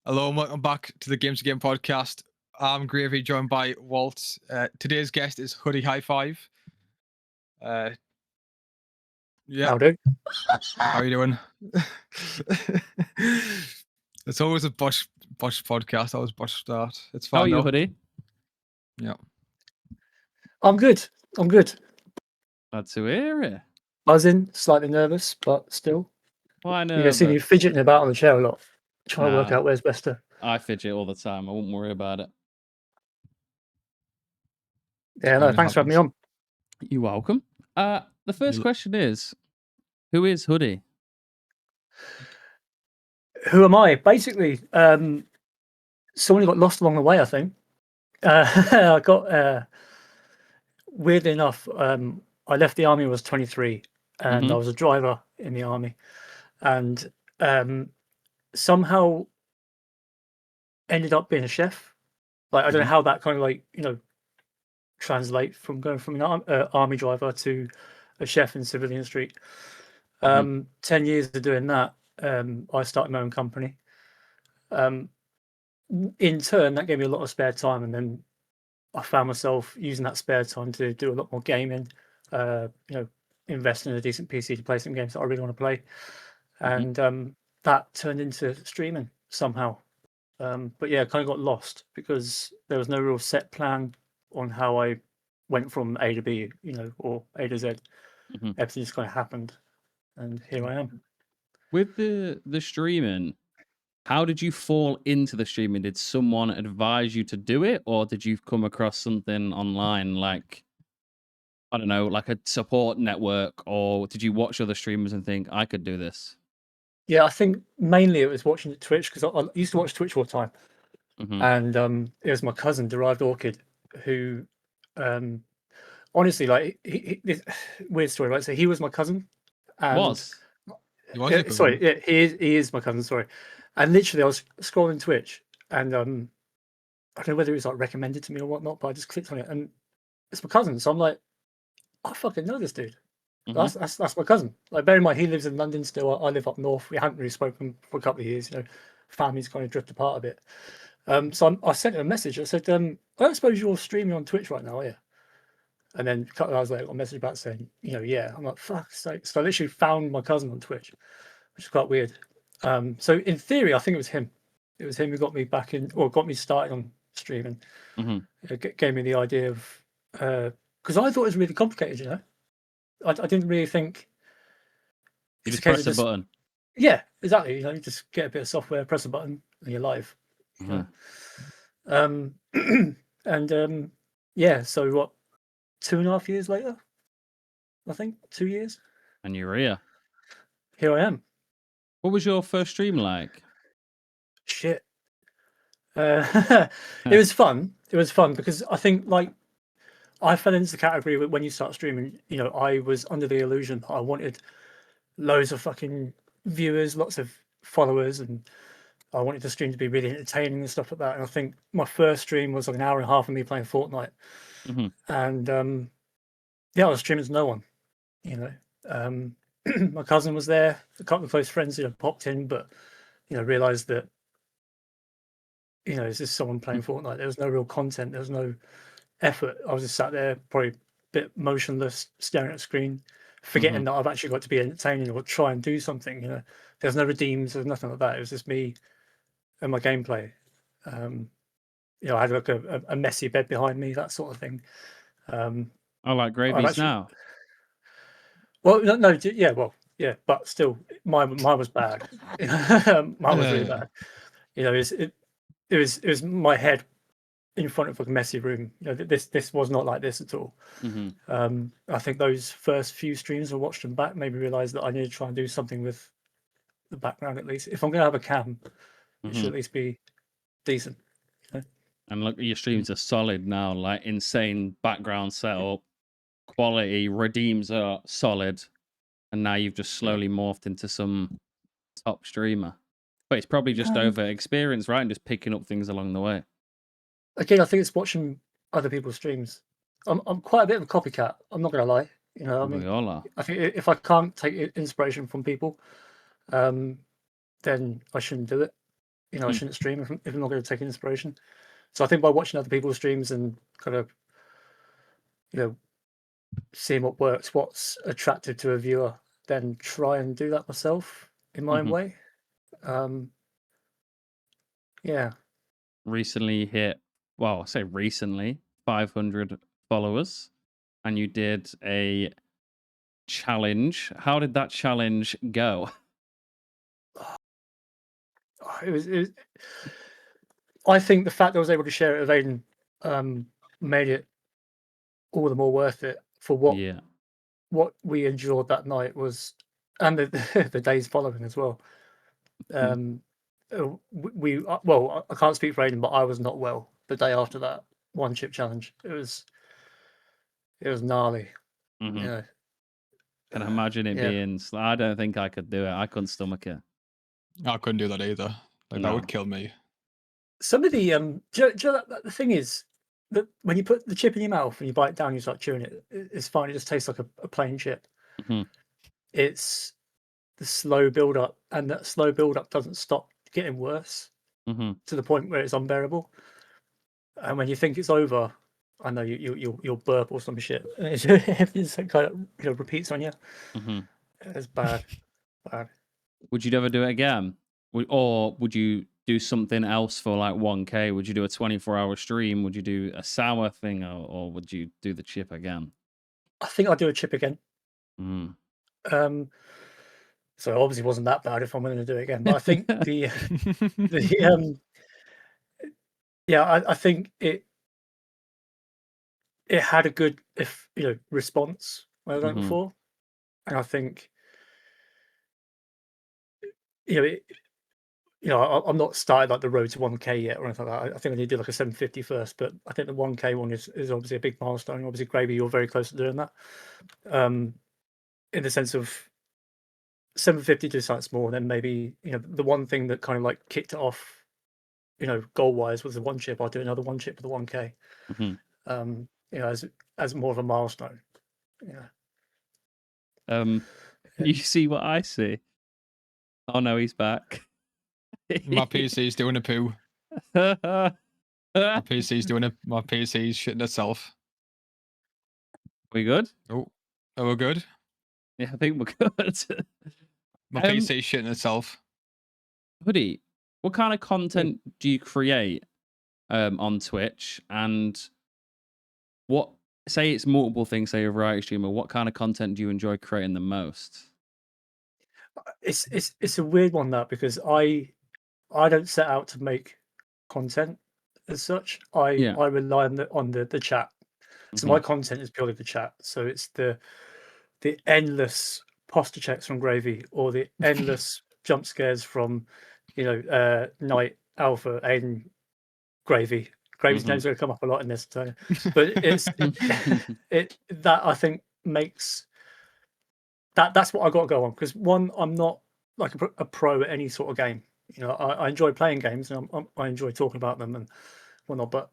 Hello and welcome back to the Games to Game podcast. I'm Gravy, joined by Walt. Today's guest is HoodieHi5. Uh, yeah, How do? how are you doing? It's always a Bosch podcast. Always Bosch start. It's fun. How are you, though. Hoodie? Yeah. I'm good. I'm good. Glad to hear it. Buzzing, slightly nervous, but still. Why You can see me nervous? fidgeting about on the chair a lot, trying to work Nah. out where's best to. I fidget all the time. I won't worry about it. Yeah, no, Fine, it thanks for having me on. You're welcome. The first question is, who is Hoodie? Who am I? Basically, someone who got lost along the way, I think. I got, weirdly enough, I left the army when I was 23 and I was a driver in the army. And somehow ended up being a chef. Like, I don't know how that kind of like, translate from going from an army driver to a chef in Civilian Street. 10 years of doing that, I started my own company. In turn, that gave me a lot of spare time, and then I found myself using that spare time to do a lot more gaming. Invest in a decent PC to play some games that I really want to play, and that turned into streaming somehow. But yeah, kind of got lost because there was no real set plan on how I went from A to B, or A to Z. Everything just kind of happened, and here I am. With the streaming, how did you fall into the streaming? Did someone advise you to do it, or did you come across something online like, I don't know, like a support network, or did you watch other streamers and think, I could do this? Yeah, I think mainly it was watching Twitch because I used to watch Twitch all the time. And it was my cousin, Derived Orchid, who honestly, like, this weird story, right? So he was my cousin. And sorry, yeah, he is my cousin, sorry. And literally I was scrolling Twitch and I don't know whether it was like recommended to me or whatnot, but I just clicked on it and it's my cousin. So I'm like, I fucking know this dude. That's my cousin. Like, bear in mind, he lives in London still. I live up north. We hadn't really spoken for a couple of years. Family's kind of drifted apart a bit. So I sent him a message. I said, I don't suppose you're streaming on Twitch right now, are you? And then a couple of hours later, I got a message back saying, yeah. I'm like, fuck. So I literally found my cousin on Twitch, which is quite weird. So in theory, I think it was him. It was him who got me back in, or got me started on streaming. Gave me the idea of, because I thought it was really complicated, I didn't really think. You just press a button. Yeah, exactly. You just get a bit of software, press a button, and you're live. Yeah. So what? 2.5 years later, I think 2 years. And you're here. Here I am. What was your first stream like? Shit. It was fun. It was fun because I think, like, I fell into the category when you start streaming. I was under the illusion that I wanted loads of fucking viewers, lots of followers, and I wanted the stream to be really entertaining and stuff like that. And I think my first stream was like an hour and a half of me playing Fortnite. And yeah, I was streaming to no one. My cousin was there, a couple of close friends popped in, but realized that it's just someone playing Fortnite. There was no real content, there was no effort. I was just sat there, probably a bit motionless, staring at the screen, forgetting that I've actually got to be entertaining or try and do something. There's no redeems, there's nothing like that. It was just me and my gameplay. I had like a messy bed behind me, that sort of thing. I like Gravy's now. Well, no, yeah, but still, mine was bad. Mine was really bad. It was my head in front of a messy room. This was not like this at all. I think those first few streams I watched them back made me realize that I need to try and do something with the background at least. If I'm going to have a cam, it should at least be decent. And look, your streams are solid now, like insane background setup, quality, redeems are solid, and now you've just slowly morphed into some top streamer. But it's probably just over experience, right? And just picking up things along the way. Again, I think it's watching other people's streams. I'm quite a bit of a copycat. I'm not going to lie. We all are. I think if I can't take inspiration from people, then I shouldn't do it. I shouldn't stream if I'm not going to take inspiration. So I think by watching other people's streams and kind of, seeing what works, what's attractive to a viewer, then try and do that myself in my own way. Yeah. Recently hit, well, I say recently, 500 followers, and you did a challenge. How did that challenge go? It was I think the fact that I was able to share it with Aiden made it all the more worth it for what we endured that night was, and the the days following as well. Well, I can't speak for Aiden, but I was not well the day after that one chip challenge. It was gnarly. Can I imagine it being? I don't think I could do it. I couldn't stomach it. I couldn't do that either. That would kill me. Some of the the thing is that when you put the chip in your mouth and you bite it down, you start chewing it. It's fine. It just tastes like a plain chip. It's the slow build up, and that slow build up doesn't stop getting worse to the point where it's unbearable. And when you think it's over, I know you'll burp or some shit. It's kind of repeats on you. It's bad. Would you ever do it again? Or would you do something else for like 1K? Would you do a 24-hour stream? Would you do a sour thing, or would you do the chip again? I think I'd do a chip again. So it obviously wasn't that bad if I'm willing to do it again. But I think I think it had a good response when I done it before, and I think I'm not started like the road to 1K yet or anything like that. I think I need to do like a 750 first, but I think the 1K one is obviously a big milestone. Obviously, Gravy, you're very close to doing that. In the sense of 750 to something small, and then maybe the one thing that kind of like kicked it off, goal wise, was the one chip. I'll do another one chip for the 1K. As more of a milestone. You see what I see? Oh no, he's back. My PC's doing a poo. My PC's shitting itself. We good? Oh, we're good. Yeah, I think we're good. My PC's shitting itself. Hoodie, what kind of content do you create on Twitch? And what, say it's multiple things, say you're a variety streamer, what kind of content do you enjoy creating the most? It's a weird one, that, because I don't set out to make content as such. I rely on the chat. So my content is purely the chat. So it's the endless posture checks from Gravy, or the endless jump scares from Night, Alpha, Aiden, Gravy. Gravy's name's going to come up a lot in this, but it's that I think makes that's what I got to go on, because one, I'm not like a pro at any sort of game. I enjoy playing games, and I enjoy talking about them and whatnot, but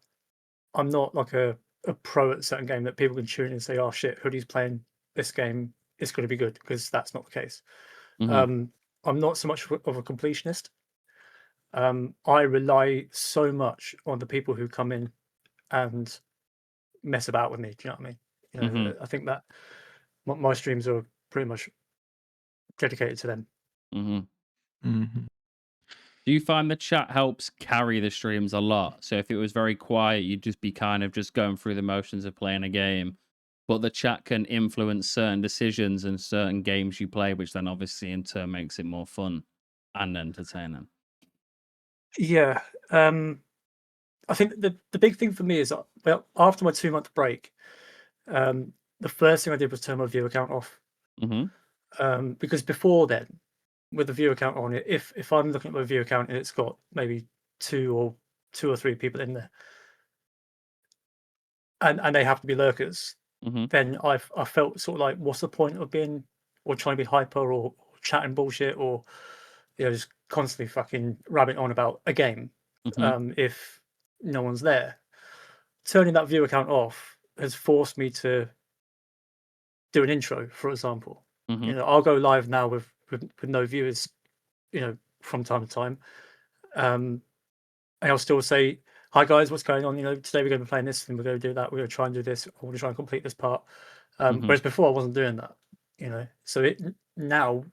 I'm not like a pro at a certain game that people can tune in and say, "Oh shit, Hoodie's playing this game, it's going to be good," because that's not the case. I'm not so much of a completionist. I rely so much on the people who come in and mess about with me. Do you know what I mean? I think that my streams are pretty much dedicated to them. Do you find the chat helps carry the streams a lot? So if it was very quiet, you'd just be kind of just going through the motions of playing a game, but the chat can influence certain decisions and certain games you play, which then obviously in turn makes it more fun and entertaining. Yeah. I think the big thing for me is, well, after my 2-month break, the first thing I did was turn my view account off. Because before then, with the view account on it, if I'm looking at my view account and it's got maybe two or three people in there, and they have to be lurkers, then I felt sort of like, what's the point of being or trying to be hyper or chatting bullshit, or just constantly fucking rabbiting on about a game if no one's there. Turning that view account off has forced me to do an intro, for example. I'll go live now with no viewers, from time to time, And I'll still say, "Hi guys, what's going on? You know, today we're going to be playing this, and we're going to do that. We're going to try and do this. I want to try and complete this part." Whereas before I wasn't doing that, you know. So now,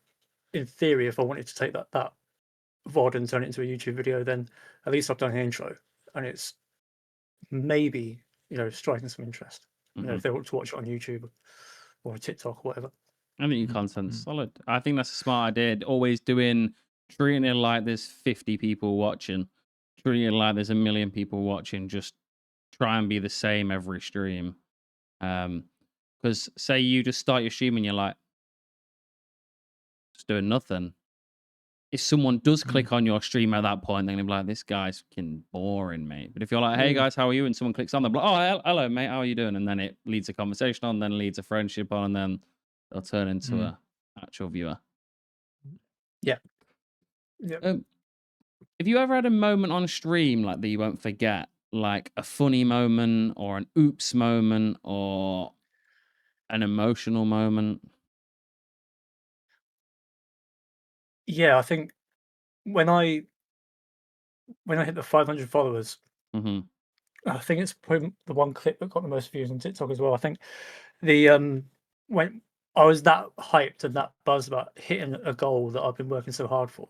in theory, if I wanted to take that VOD and turn it into a YouTube video, then at least I've done an intro, and it's maybe, you know, striking some interest. You know, if they want to watch it on YouTube or a TikTok or whatever. I think your content's solid. I think that's a smart idea. Always treating it like there's 50 people watching, treating it like there's 1 million people watching. Just try and be the same every stream. Because say you just start your stream and you're like, just doing nothing. If someone does click on your stream at that point, they're gonna be like, "This guy's fucking boring, mate." But if you're like, "Hey guys, how are you?" and someone clicks on, they're like, "Oh, hello, mate. How are you doing?" and then it leads a conversation on, then leads a friendship on, and then they'll turn into a actual viewer. Yeah. Yeah. Have you ever had a moment on stream like that you won't forget, like a funny moment or an oops moment or an emotional moment? Yeah, I think when I hit the 500 followers, Mm-hmm. I think it's probably the one clip that got the most views on TikTok as well. I think the when I was that hyped and that buzzed about hitting a goal that I've been working so hard for.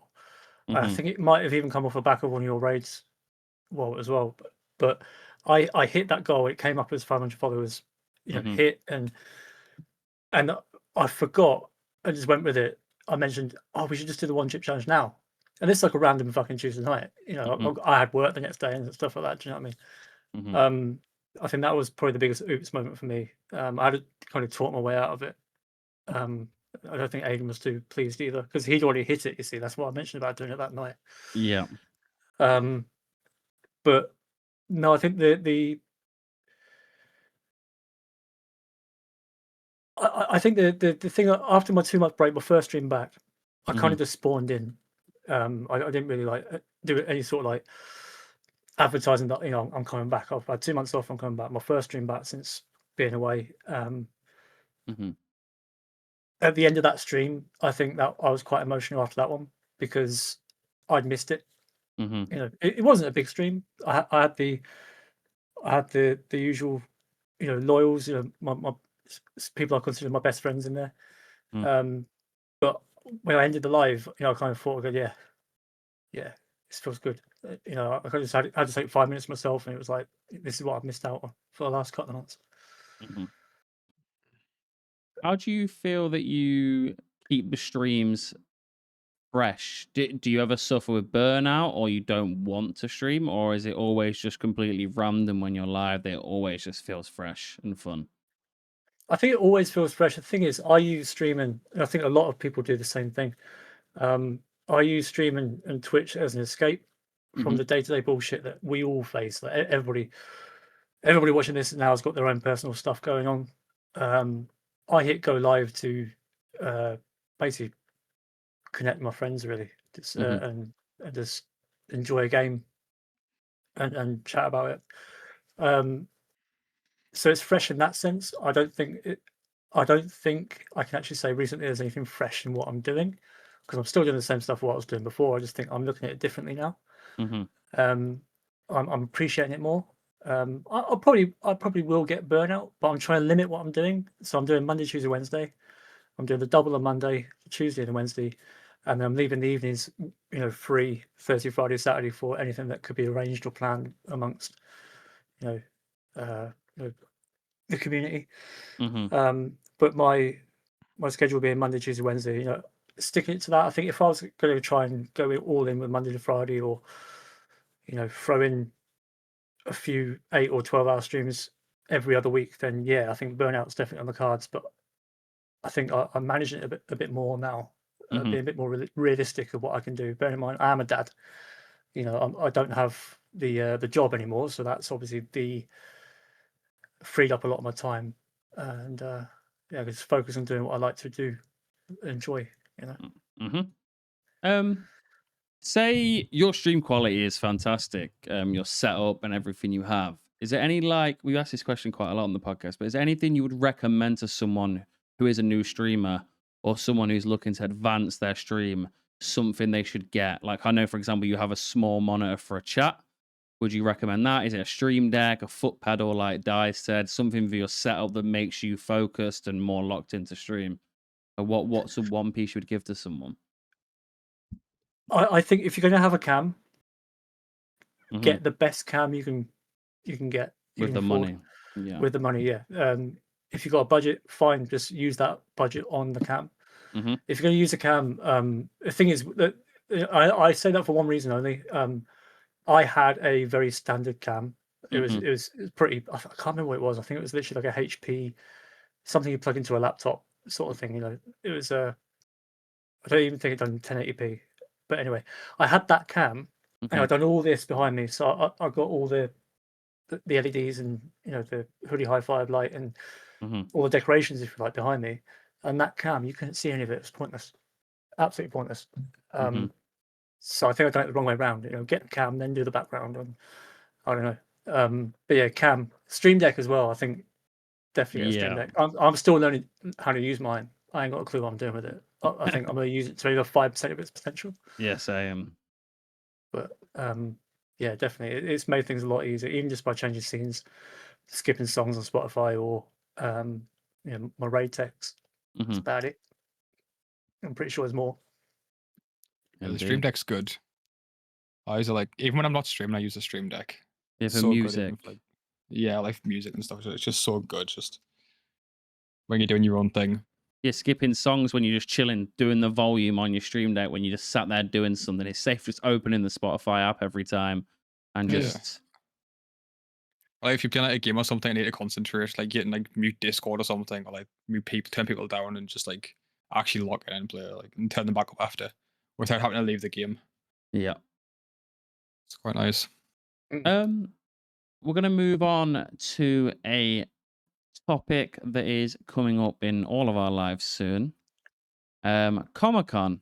I think it might have even come off the back of one of your raids, well, as well. But I hit that goal. It came up as 500 followers, you know, hit, and I forgot. I just went with it. I mentioned, "Oh, we should just do the one chip challenge now." And it's like a random fucking Tuesday night. You know, I had work the next day and stuff like that. Do you know what I mean? I think that was probably the biggest oops moment for me. I had to kind of talk my way out of it. I don't think Aiden was too pleased either because he'd already hit it. You see, that's what I mentioned about doing it that night. Yeah. But no, I think I think the thing after my 2-month break, my first stream back, I kind of just spawned in. I didn't really like do any sort of like advertising that, you know, I'm coming back. I've had 2 months off. I'm coming back. My first stream back since being away. At the end of that stream, I think that I was quite emotional after that one because I'd missed it. You know, it wasn't a big stream. I had the usual, you know, loyals, you know, my people I consider my best friends in there. But when I ended the live, you know, I kind of thought, yeah, this feels good. You know, I just had to take 5 minutes myself, and it was like, this is what I've missed out on for the last couple of months. How do you feel that you keep the streams fresh? Do you ever suffer with burnout, or you don't want to stream, or is it always just completely random when you're live that it always just feels fresh and fun? I think it always feels fresh. The thing is, I use streaming, and I think a lot of people do the same thing. I use streaming and Twitch as an escape from the day-to-day bullshit that we all face. Like everybody watching this now has got their own personal stuff going on. I hit go live to basically connect with my friends, really, just, and just enjoy a game and chat about it. So it's fresh in that sense. I don't think I can actually say recently there's anything fresh in what I'm doing because I'm still doing the same stuff what I was doing before. I just think I'm looking at it differently now. I'm appreciating it more. I probably will get burnout, but I'm trying to limit what I'm doing. So I'm doing Monday, Tuesday, Wednesday. I'm doing the double on Monday, Tuesday, and Wednesday, and then I'm leaving the evenings, you know, free Thursday, Friday, Saturday for anything that could be arranged or planned amongst, you know, the community. But my schedule being Monday, Tuesday, Wednesday, you know, sticking it to that. I think if I was going to try and go all in with Monday to Friday, or, you know, throw in a few 8 or 12-hour streams every other week, then yeah, I think burnout's definitely on the cards. But I think I'm managing it a bit more now, being a bit more realistic of what I can do. Bear in mind, I am a dad. You know, I don't have the job anymore, so that's obviously freed up a lot of my time, and yeah, just focus on doing what I like to do, enjoy. You know. Say your stream quality is fantastic, your setup and everything you have. Is there any, like, we've asked this question quite a lot on the podcast, but is there anything you would recommend to someone who is a new streamer or someone who's looking to advance their stream something they should get? Like, I know, for example, you have a small monitor for a chat. Would you recommend that? Is it a stream deck, a foot pedal, like Di said, something for your setup that makes you focused and more locked into stream? Or what's the one piece you would give to someone? I think if you're going to have a cam, Mhm. get the best cam you can get. You With can the afford money. Yeah. with the money. Yeah. If you've got a budget, fine, just use that budget on the cam. hmm If you're going to use a cam, the thing is that I say that for one reason only. I had a very standard cam. It was hmm it was, it was pretty. I can't remember what it was. I think it was literally like a HP, something you plug into a laptop sort of thing. You know, it was I don't even think it done 1080p. But anyway, I had that cam, and hmm I'd done all this behind me. So I got all the LEDs and the HoodieHi5 light and hmm all the decorations, if you like, behind me. And that cam, you couldn't see any of it. It was pointless, absolutely pointless. hmm So I think I've done it the wrong way around. Get the cam, then do the background, and I don't know. But yeah, cam, Stream Deck as well. I think definitely get a Stream Yeah. Deck. I'm still learning how to use mine. I ain't got a clue what I'm doing with it. I think I'm going to use it to maybe 5% of its potential. Yes, I am. But yeah, definitely, it's made things a lot easier, even just by changing scenes, skipping songs on Spotify, or my raid text. That's hmm about it. I'm pretty sure there's more. Yeah, the Stream Indeed. Deck's good. I use it like even when I'm not streaming, I use the Stream Deck. Yeah, It's for so good, even music. if, like like music and stuff. So it's just so good. Just when you're doing your own thing. You're skipping songs when you're just chilling, doing the volume on your stream deck when you just sat there doing something. It's safe just opening the Spotify app every time and Yeah. just Like if you're playing like a game or something, and you need to concentrate, like getting like mute Discord or something, or like mute people, turn people down, and just like actually lock it in and play, like and turn them back up after, without having to leave the game. yeah. It's quite nice. We're gonna move on to a topic that is coming up in all of our lives soon. Comic-Con,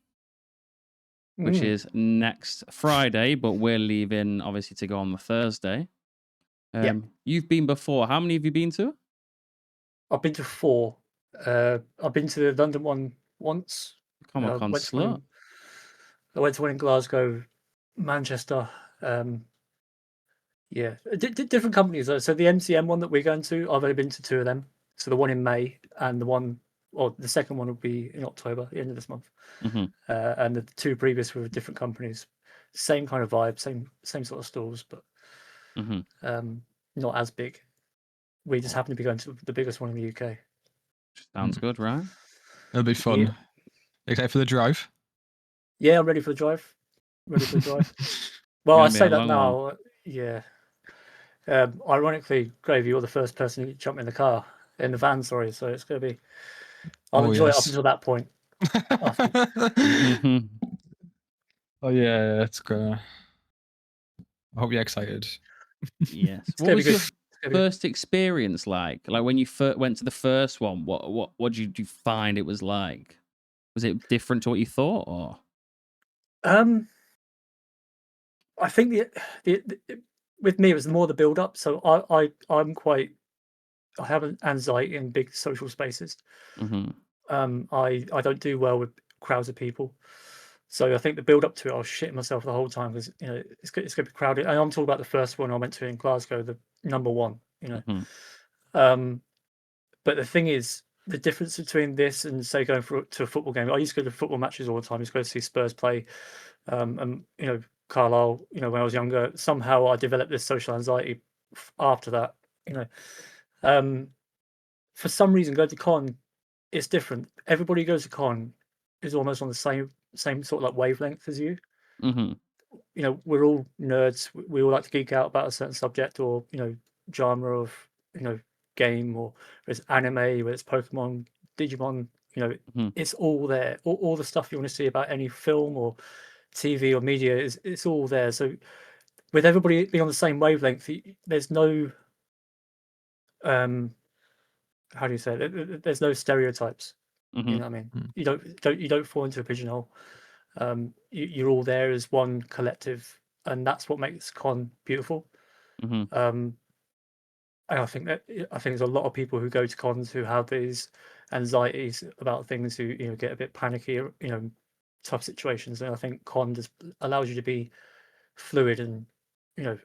which is next Friday, but we're leaving obviously to go on the Thursday. Yeah. You've been before. How many have you been to? I've been to 4. I've been to the London one once. Comic-Con slut. I went to one in Glasgow, Manchester. Yeah, different companies though. So the MCM one that we're going to, I've only been to 2 of them. So the one in May and the second one will be in October, the end of this month. hmm And the 2 previous were with different companies. Same kind of vibe, same sort of stalls, but hmm not as big. We just happen to be going to the biggest one in the UK. Sounds good, right? It'll be fun. Yeah. Excited for the drive. Yeah, I'm ready for the drive. Ready for the drive. Well, Gonna I be say a that long now. one. Yeah. Ironically, Gravy, you're the first person who jumped in the van. Sorry, so it's going to be. I'll Oh, enjoy it up yes. until that point. Mhm. Oh yeah, it's gonna. I hope you're excited. Yes. It's What going to was be your good. It's gonna be good. first experience like? Like when you went to the first one, what did you find it was like? Was it different to what you thought, or? I think with me it was more the build up. So I have an anxiety in big social spaces. hmm I don't do well with crowds of people. So I think the build up to it, I was shitting myself the whole time because it's going to be crowded. And I'm talking about the first one I went to in Glasgow, the number one. hmm But the thing is, the difference between this and say going to a football game. I used to go to football matches all the time. I used to go to see Spurs play, and Carlisle. When I was younger, somehow I developed this social anxiety after that. You know, um, for some reason, go to con, it's different. Everybody who goes to con is almost on the same sort of like wavelength as you. hmm We're all nerds. We all like to geek out about a certain subject or genre of game, or whether it's anime, whether it's Pokemon, Digimon. hmm It's all there. All the stuff you want to see about any film or TV or media it's all there. So with everybody being on the same wavelength, there's no how do you say it? There's no stereotypes. hmm You know what I mean? You don't fall into a pigeonhole. You're all there as one collective, and that's what makes con beautiful. hmm And I think there's a lot of people who go to cons who have these anxieties about things, who get a bit panicky, tough situations, and I think con just allows you to be fluid and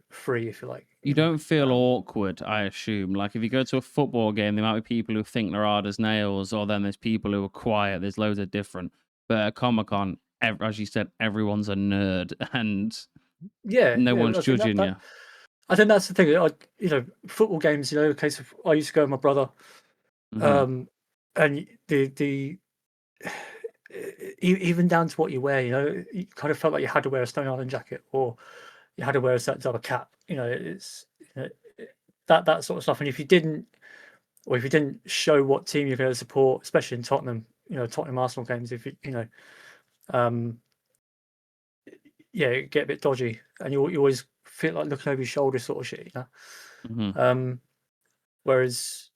free, if you like. You don't feel awkward, I assume. Like if you go to a football game, there might be people who think they're hard as nails, or then there's people who are quiet. There's loads of different. But at Comic-Con, as you said, everyone's a nerd, and no one's I think judging you. I think that's the thing. Football games. A case of I used to go with my brother, Mhm. and the even down to what you wear. You kind of felt like you had to wear a Stone Island jacket, or you had to wear a certain type of cap. It's that sort of stuff. And if you didn't show what team you're going to support, especially in Tottenham, Tottenham Arsenal games, if it get a bit dodgy, and you always feel like looking over your shoulder, sort of shit. Mhm. Whereas,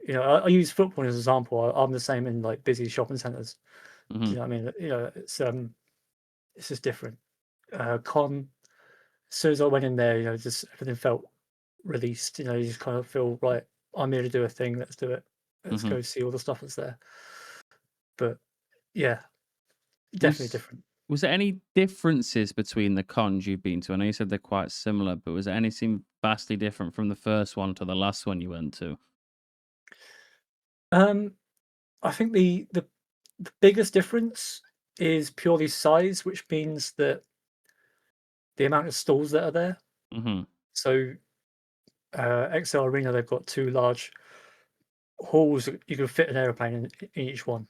I use football as an example. I'm the same in like busy shopping centres. Do you Mhm. know what I mean? It's just different. Con, as soon as I went in there, just everything felt released. You just kind of feel right. I'm here to do a thing. Let's do it. Let's Mhm. go see all the stuff that's there. But yeah, definitely Was different. was there any differences between the cons you've been to? I know you said they're quite similar, but was there anything vastly different from the first one to the last one you went to? I think the biggest difference is purely size, which means that the amount of stalls that are there. Mhm. So, XL Arena, they've got two large halls that you can fit an aeroplane in each one,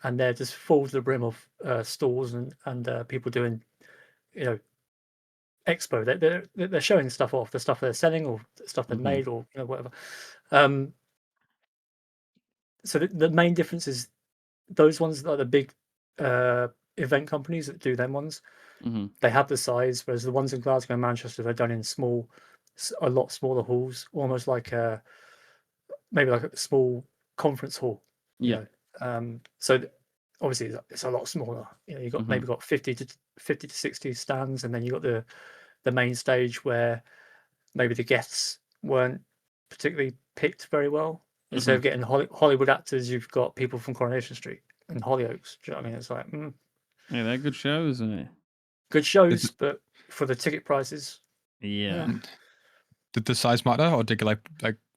and they're just full to the brim of stalls and people doing, expo. They're showing stuff off, the stuff they're selling or stuff they've Mhm. made or whatever. So the main difference is those ones that are the big event companies that do them ones. Mhm. They have the size, whereas the ones in Glasgow and Manchester, they're done in a lot smaller halls, almost like maybe like a small conference hall. Yeah. So obviously it's a lot smaller. You've got Mhm. maybe got 50 to 60 stands, and then you've got the main stage where maybe the guests weren't particularly picked very well. Instead Mhm. of getting Hollywood actors, you've got people from Coronation Street and Hollyoaks. Do you know what I mean? It's like Yeah, they're good shows, isn't it? good shows, but for the ticket prices, Yeah. Did the size matter, or did you like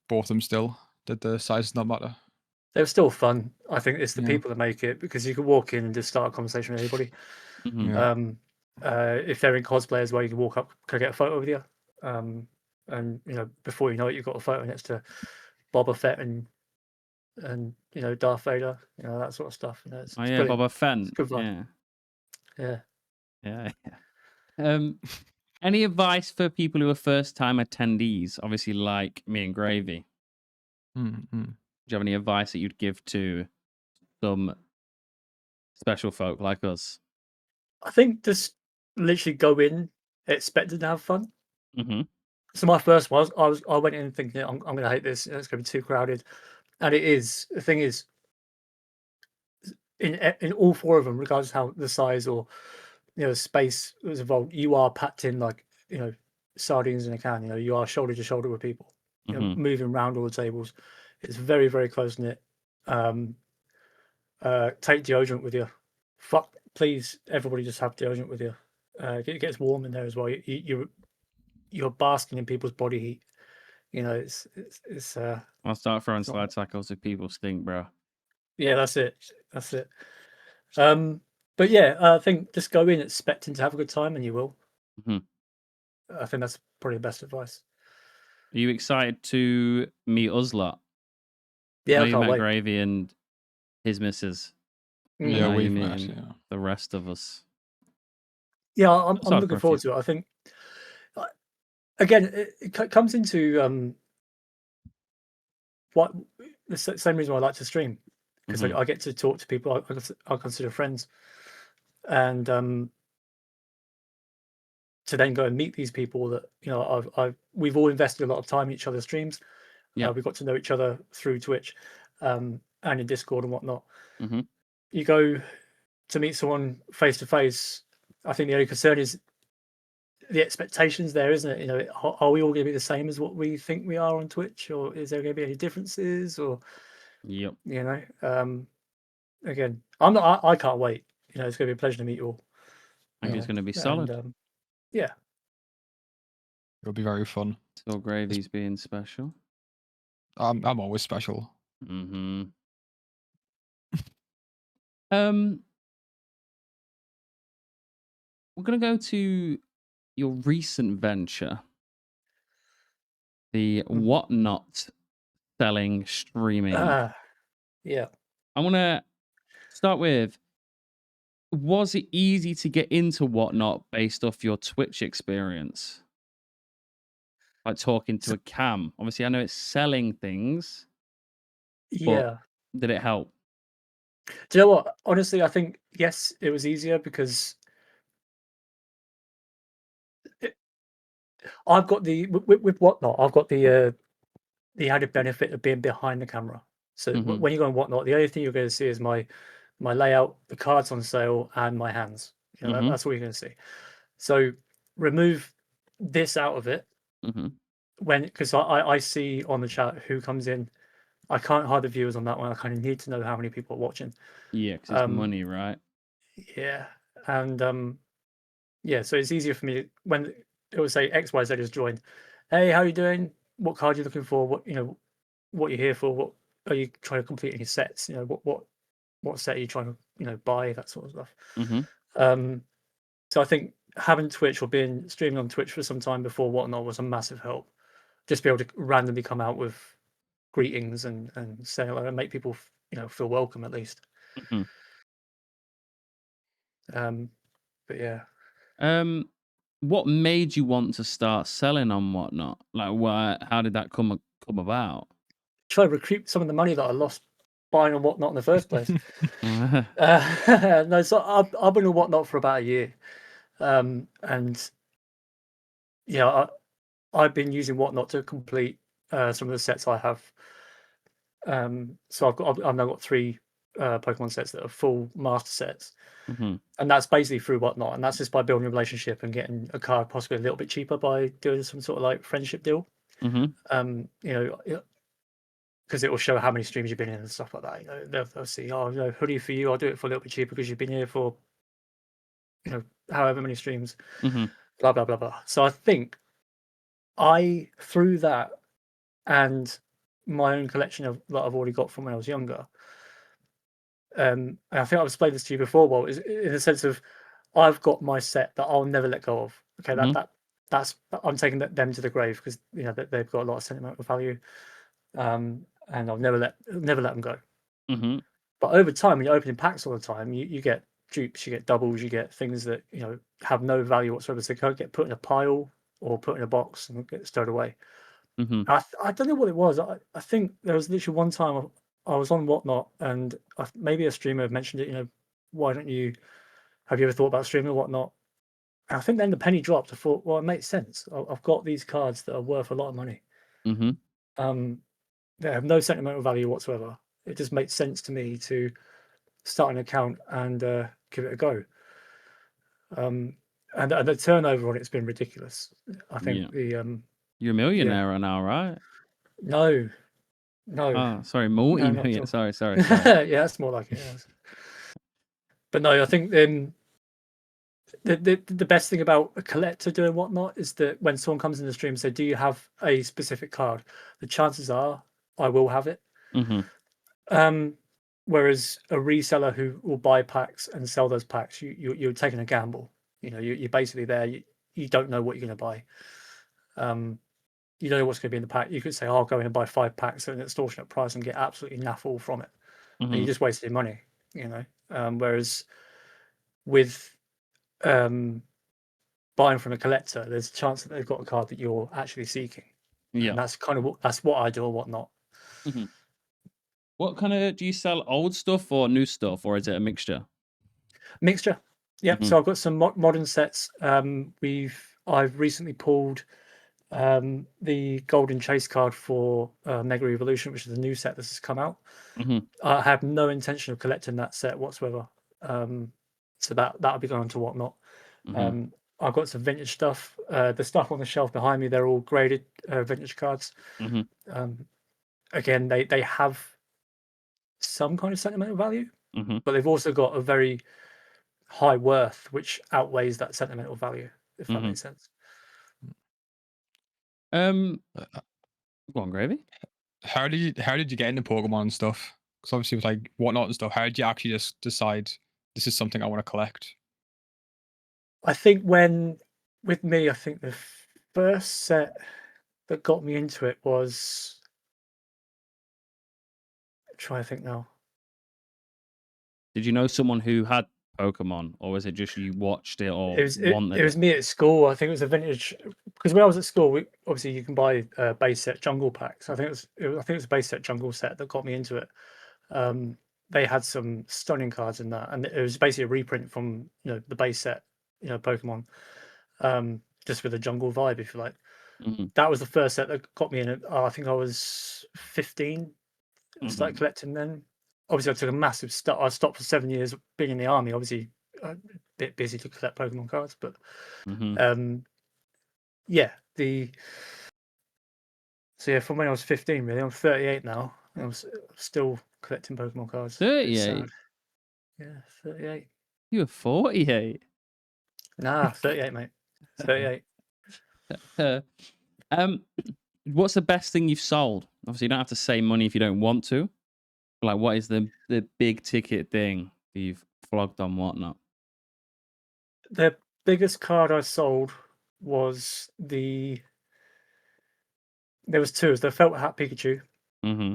both of them still? Did the size not matter? they were still fun. I think it's the Yeah. people that make it, because you can walk in and just start a conversation with anybody. Mhm. Yeah. If they're in cosplay as well, you can walk up, can I get a photo with you? And before you know it, you've got a photo next to Boba Fett and Darth Vader, that sort of stuff. It's Oh yeah, brilliant. Boba It's Fett. good fun. Yeah. Yeah. Yeah. Any advice for people who are first time attendees, obviously like me and Gravy? Mm-hmm. Do you have any advice that you'd give to some special folk like us? I think just literally go in expecting to have fun. Mhm. So my first one, I went in thinking I'm going to hate this. It's going to be too crowded, and it is. The thing is, in all four of them, regardless of how the size or space was involved, you are packed in like sardines in a can. You are shoulder to shoulder with people. Mhm. Moving around all the tables. It's very, very close knit. Take deodorant with you. Fuck, please, everybody, just have deodorant with you. It gets warm in there as well. You're basking in people's body heat. It's I'll start throwing it's not. slide tackles if people stink, bro. Yeah, that's it. That's it. But yeah, I think just go in expecting to have a good time, and you will. Mhm. I think that's probably the best advice. Are you excited to meet us lot? I Yeah, know I you can't met wait. Gravy and his missus, and Yeah, now you're we've met. meeting Yeah. the rest of us. Yeah, That's I'm hard for looking a few. forward to it. I think uh, again, it comes into what the same reason why I like to stream, because Mhm. I get to talk to people I consider friends, and to then go and meet these people that we've all invested a lot of time in each other's streams. Yeah. We got to know each other through Twitch, and in Discord and whatnot. Mhm. You go to meet someone face to face. I think the only concern is the expectations there, isn't it? Are we all going to be the same as what we think we are on Twitch, or is there going to be any differences? Or Yep. again, I'm not. I can't wait. it's going to be a pleasure to meet you all. I think it's going to be solid. And, yeah. It'll be very fun. Still Gravy's being special. I'm always special. Mm-hmm. We're gonna go to your recent venture, the Whatnot selling streaming. Yeah. I want to start with: was it easy to get into Whatnot based off your Twitch experience? Like talking to a cam. Obviously, I know it's selling things. Yeah. But did it help? Do you know what? Honestly, I think yes, it was easier because I've got with Whatnot, I've got the added benefit of being behind the camera. So when you go on Whatnot, the only thing you're going to see is my layout, the cards on sale, and my hands. That's all you're going to see. So remove this out of it because I see on the chat who comes in. I can't hide the viewers on that one. I kind of need to know how many people are watching. Yeah, because it's money, right? Yeah, and yeah, so it's easier for me when it will say XYZ has joined. Hey, how you doing? What card are you looking for? What what you're here for? What are you trying to complete any sets? What set are you trying to buy? That sort of stuff. So I think having Twitch or being streaming on Twitch for some time before Whatnot was a massive help. Just be able to randomly come out with greetings and say hello and make people feel welcome at least. But yeah. What made you want to start selling on Whatnot? Like, how did that come about? Try to recoup some of the money that I lost buying on Whatnot in the first place. No, so I've been on Whatnot for about a year, and yeah, I've been using Whatnot to complete some of the sets I have. So I've now got 3 Pokemon sets that are full master sets, and that's basically through Whatnot, and that's just by building a relationship and getting a card possibly a little bit cheaper by doing some sort of like friendship deal. Because it will show how many streams you've been in and stuff like that. They'll see, oh, hoodie for you. I'll do it for a little bit cheaper because you've been here for, however many streams. Blah blah blah blah. So I think through that and my own collection of that I've already got from when I was younger. And I think I've explained this to you before. Well, is in the sense of I've got my set that I'll never let go of. Okay, that's I'm taking them to the grave because that they've got a lot of sentimental value. And I'll never let them go. But over time, when you're opening packs all the time, you get dupes, you get doubles, you get things that have no value whatsoever. So they can't get put in a pile or put in a box and get stowed away. I don't know what it was. I think there was literally one time I was on Whatnot and maybe a streamer mentioned it. Why don't you? Have you ever thought about streaming or Whatnot? And I think then the penny dropped. I thought, well, it makes sense. I've got these cards that are worth a lot of money. They have no sentimental value whatsoever. It just makes sense to me to start an account and give it a go. And the turnover on it's been ridiculous. I think you're a millionaire now, right? No. Oh, sorry, multi-million. No, sorry. Yeah, that's more like it. Yes. But no, I think the best thing about a collector doing Whatnot is that when someone comes in the stream and say, "Do you have a specific card?" The chances are I will have it. Whereas a reseller who will buy packs and sell those packs, you're taking a gamble. You're basically there. You don't know what you're going to buy. You don't know what's going to be in the pack. You could say, "I'll go in and buy 5 packs at an extortionate price and get absolutely naff all from it," and you just wasted your money. Whereas with buying from a collector, there's a chance that they've got a card that you're actually seeking. Yeah, and that's kind of that's what I do or Whatnot. What kind of do you sell? Old stuff or new stuff, or is it a mixture? Mixture. Yep. So I've got some modern sets. I've recently pulled the Golden Chase card for Mega Evolution, which is the new set that has come out. I have no intention of collecting that set whatsoever. So that'll be going to Whatnot. I've got some vintage stuff. The stuff on the shelf behind me, they're all graded vintage cards. Again, they have some kind of sentimental value, but they've also got a very high worth, which outweighs that sentimental value, if that Mhm. makes sense. Go Uh, on, Gravy. How did you get into Pokemon and stuff? Because obviously with like whatnot and stuff, how did you actually just decide this is something I want to collect? I think with me, I think the first set that got me into it was, trying to think now. Did you know someone who had Pokemon, or was it just you watched it or It wanted was it? me at school. I think it was a vintage, because when I was at school, obviously you can buy base set jungle packs. I think I think it was a base set jungle set that got me into it. They had some stunning cards in that, and it was basically a reprint from the base set, Pokemon, just with a jungle vibe, if you like. Mhm, That was the first set that got me in it. I think I was 15. I started mhm, collecting then. Obviously, I took a massive stop. I stopped for 7 years being in the army. Obviously, a bit busy to collect Pokemon cards, but mhm. yeah, from when I was 15, really, I'm 38 now. And I'm still collecting Pokemon cards. Bit 38. sad. Yeah, 38. You were 48. Nah, 38, mate. 38. Uh, um, what's the best thing you've sold? Obviously, you don't have to say money if you don't want to. Like, what is the big ticket thing that you've flogged on whatnot? The biggest card I sold was there was two. It was the Felt Hat Pikachu Mm-hmm.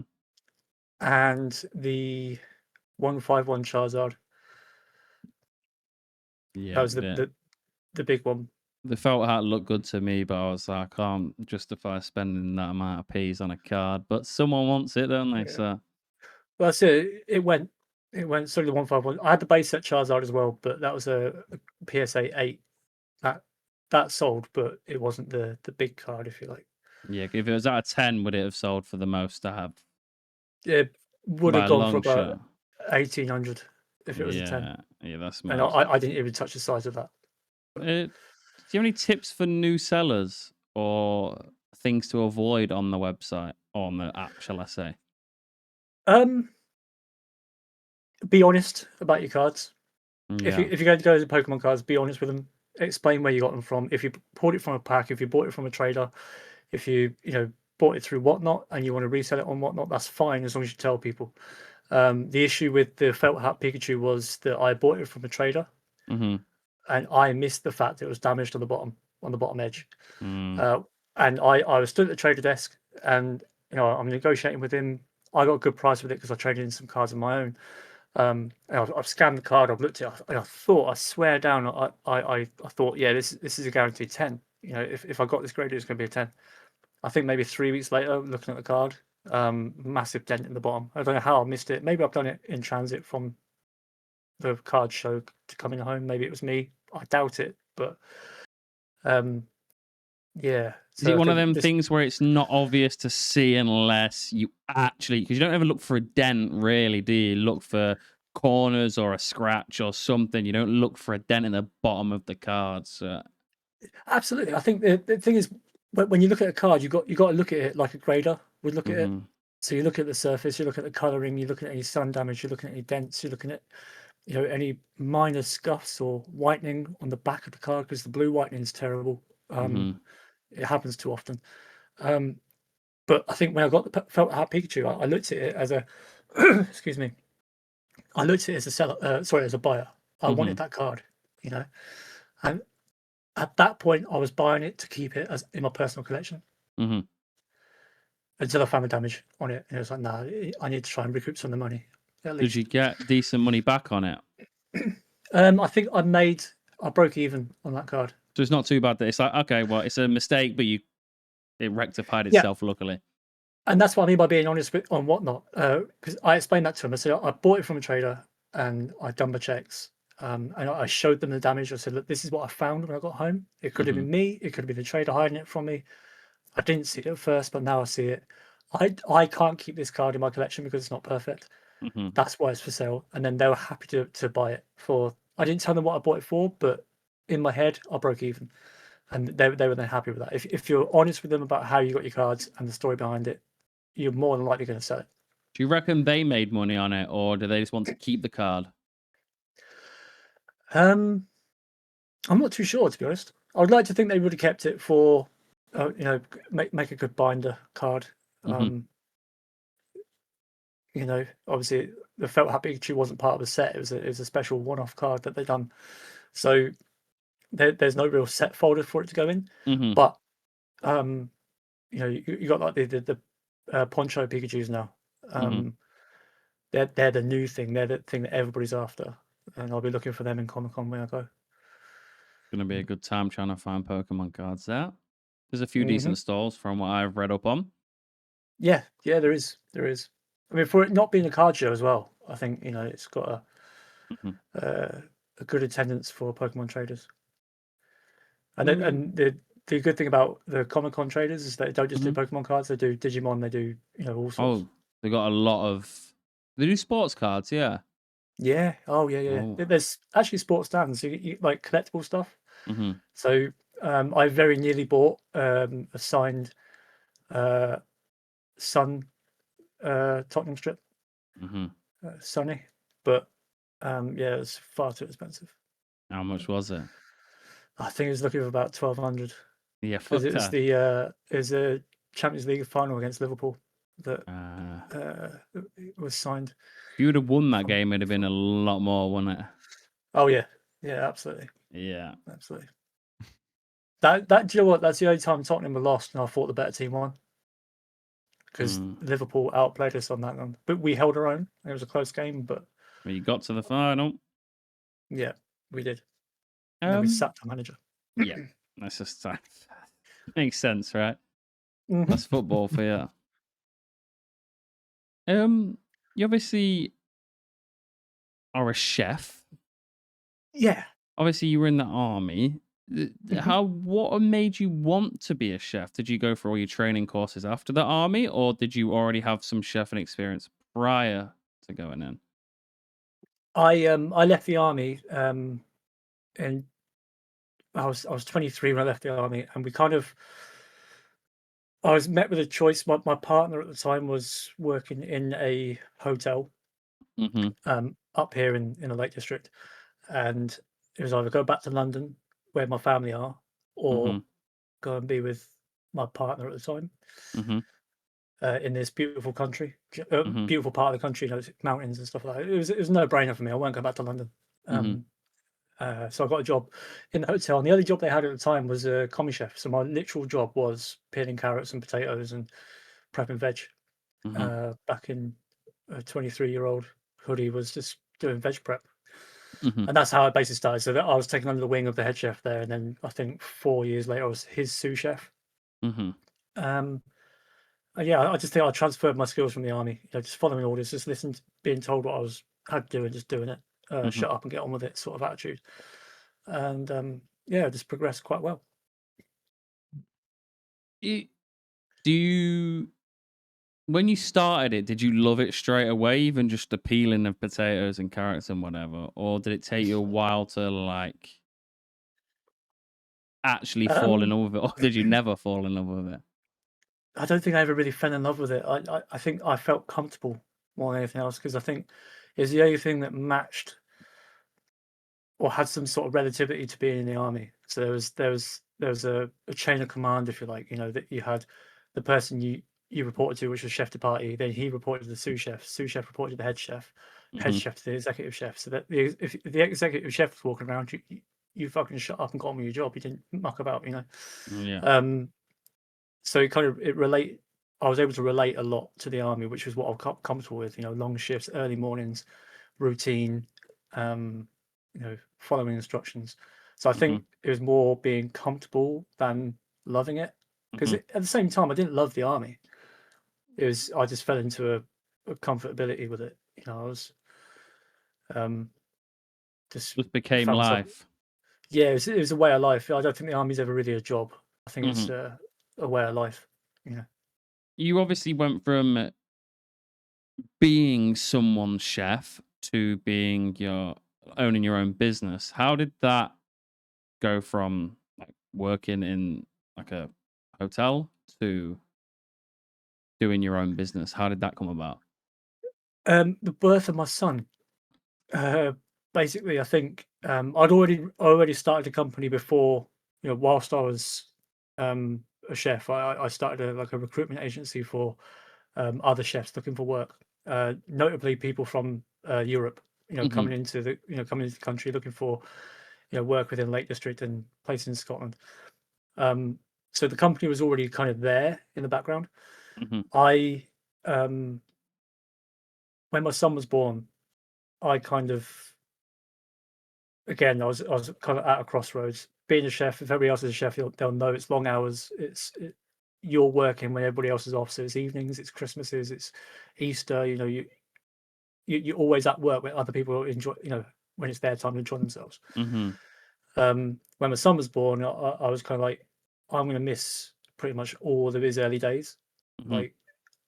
and the 151 Charizard. That Yeah, was the big one. the felt hat looked good to me, but I was like, I can't justify spending that amount of P's on a card. But someone wants it, don't they? Yeah. So Well, that's it. It went solely 151. I had the base set Charizard as well, but that was a PSA 8. That sold, but it wasn't the big card, if you like. yeah, if it was out of 10, would it have sold for the most to have It would by have a gone for long about shot? 1,800 if it was a 10, Yeah, that's and mad. I didn't even touch the size of that. Do you have any tips for new sellers or things to avoid on the website or on the app, shall I say? Be honest about your cards. If Yeah. you're going to go to Pokemon cards, be honest with them. Explain where you got them from. If you bought it from a pack, if you bought it from a trader, if you bought it through Whatnot and you want to resell it on Whatnot, that's fine as long as you tell people. The issue with the Felt Hat Pikachu was that I bought it from a trader Mm-hmm. and I missed the fact it was damaged on the bottom edge. Mm. And I was stood at the trader desk and I'm negotiating with him. I got a good price with it because I traded in some cards of my own. And I've scanned the card. I've looked at it. And I swear down, I thought, yeah, this is a guaranteed 10. If I got this graded, it's going to be a 10. I think maybe 3 weeks later, looking at the card, massive dent in the bottom. I don't know how I missed it. Maybe I've done it in transit from the card show to coming home. Maybe it was me. I doubt it, but yeah. Is So it I one of think them this. things where it's not obvious to see unless you actually, because you don't ever look for a dent, really, do you? Look for corners or a scratch or something. You don't look for a dent in the bottom of the card. So. Absolutely. I think the thing is, when you look at a card, you got to look at it like a grader would look at it. Mm-hmm. So you look at the surface, you look at the colouring, you look at any sun damage, you're looking at any dents, you're looking at any minor scuffs or whitening on the back of the card because the blue whitening is terrible. Mm-hmm. It happens too often. But I think when I got the Felt Hat Pikachu, I looked at it as a excuse me. I looked at it as a seller, sorry, as a buyer. I Mm-hmm. wanted that card, you know, and at that point, I was buying it to keep it as in my personal collection Mm-hmm. until I found the damage on it, and it was like, nah, I need to try and recoup some of the money at Did you least. get decent money back on it? I think I broke even on that card. So it's not too bad that it's like, okay, well, it's a mistake, but it rectified Yeah, itself, luckily. and that's what I mean by being honest on Whatnot, because I explained that to him. I said I bought it from a trader and I done my checks, and I showed them the damage. I said, look, this is what I found when I got home. It could have Mm-hmm. been me. It could have been the trader hiding it from me. I didn't see it at first, but now I see it. I can't keep this card in my collection because it's not perfect. Mm-hmm. That's why it's for sale. And then they were happy to buy it for. I didn't tell them what I bought it for, but in my head, I broke even, and they were then happy with that. If you're honest with them about how you got your cards and the story behind it, you're more than likely going to sell it. Do you reckon they made money on it, or do they just want to keep the card? Um, I'm not too sure, to be honest. I would like to think they would have kept it for, make a good binder card. Obviously the felt happy Pikachu wasn't part of the set. It was a special one-off card that they done. So there's no real set folder for it to go in. But you got like the Poncho Pikachu's now. They're the new thing. They're the thing that everybody's after, and I'll be looking for them in Comic-Con when I go. Gonna be a good time trying to find Pokemon cards there. There's a few decent stalls from what I've read up on. Yeah, there is. I mean, for it not being a card show as well, I think it's got a good attendance for Pokemon traders. And the good thing about the Comic-Con traders is they don't just do Pokemon cards; they do Digimon, they do all sorts. Oh, they got a lot of. They do sports cards, yeah. Yeah. Oh, yeah. Oh. There's actually sports stands, so you like collectible stuff. Mm-hmm. So I very nearly bought a signed Sun Tottenham strip, Sunny, but yeah, it was far too expensive. How much was it? I think it was looking for about 1,200. Yeah, because it was a Champions League final against Liverpool that was signed. If you would have won that game, it'd have been a lot more, wouldn't it? Oh yeah, absolutely. Yeah, absolutely. That do you know what? That's the only time Tottenham were lost, and I thought the better team won because Liverpool outplayed us on that one. But we held our own. It was a close game, but you got to the final. Yeah, we did. And then we sacked our manager. Yeah, that's just makes sense, right? That's football for you. You obviously are a chef. Yeah. Obviously, you were in the army. What made you want to be a chef? Did you go for all your training courses after the army, or did you already have some chefing experience prior to going in? I left the army and I was 23 when I left the army, and I was met with a choice. My partner at the time was working in a hotel up here in the Lake District, and it was either go back to London where my family are, or go and be with my partner at the time in this beautiful country, beautiful part of the country, mountains and stuff like that. It was a no-brainer for me. I won't go back to London. So I got a job in the hotel, and the only job they had at the time was a commie chef. So my literal job was peeling carrots and potatoes and prepping veg. Back in 23-year-old Hoodie was just doing veg prep. And that's how I basically started. So that I was taken under the wing of the head chef there, and then I think 4 years later I was his sous chef. Yeah, I just think I transferred my skills from the army. Just following orders, just listening, being told what I had to do, and just doing it. Shut up and get on with it, sort of attitude. And yeah, just progressed quite well. When you started it, did you love it straight away, even just the peeling of potatoes and carrots and whatever, or did it take you a while to like actually fall in love with it, or did you never fall in love with it? I don't think I ever really fell in love with it. I think I felt comfortable more than anything else, because I think it's the only thing that matched or had some sort of relativity to being in the army. So there was a chain of command, if you like, that you had the person you reported to, which was chef de partie, then he reported to the sous chef reported to the head chef to the executive chef. So that if the executive chef was walking around, you fucking shut up and got on with your job. You didn't muck about, Yeah. So I was able to relate a lot to the army, which was what I'm comfortable with. Long shifts, early mornings, routine, following instructions. So I think it was more being comfortable than loving it, because at the same time I didn't love the army. I just fell into a comfortability with it. I was just became life. Yeah, it was a way of life. I don't think the army's ever really a job. I think it's a way of life. You obviously went from being someone's chef to being owning your own business. How did that go from like working in like a hotel to doing your own business? How did that come about? The birth of my son. basically, I think I'd already started a company before. Whilst I was a chef, I started a recruitment agency for other chefs looking for work, notably people from Europe. Mhm. Coming into the country looking for work within Lake District and places in Scotland. So the company was already kind of there in the background. Mhm. I when my son was born, I kind of again I was kind of at a crossroads. Being a chef, if everybody else is a chef, they'll know it's long hours. You're working when everybody else is off, so it's evenings, it's Christmases, it's Easter. You're always at work when other people enjoy. When it's their time to enjoy themselves. Mhm. When my son was born, I was kind of like, I'm going to miss pretty much all of his early days. Mhm.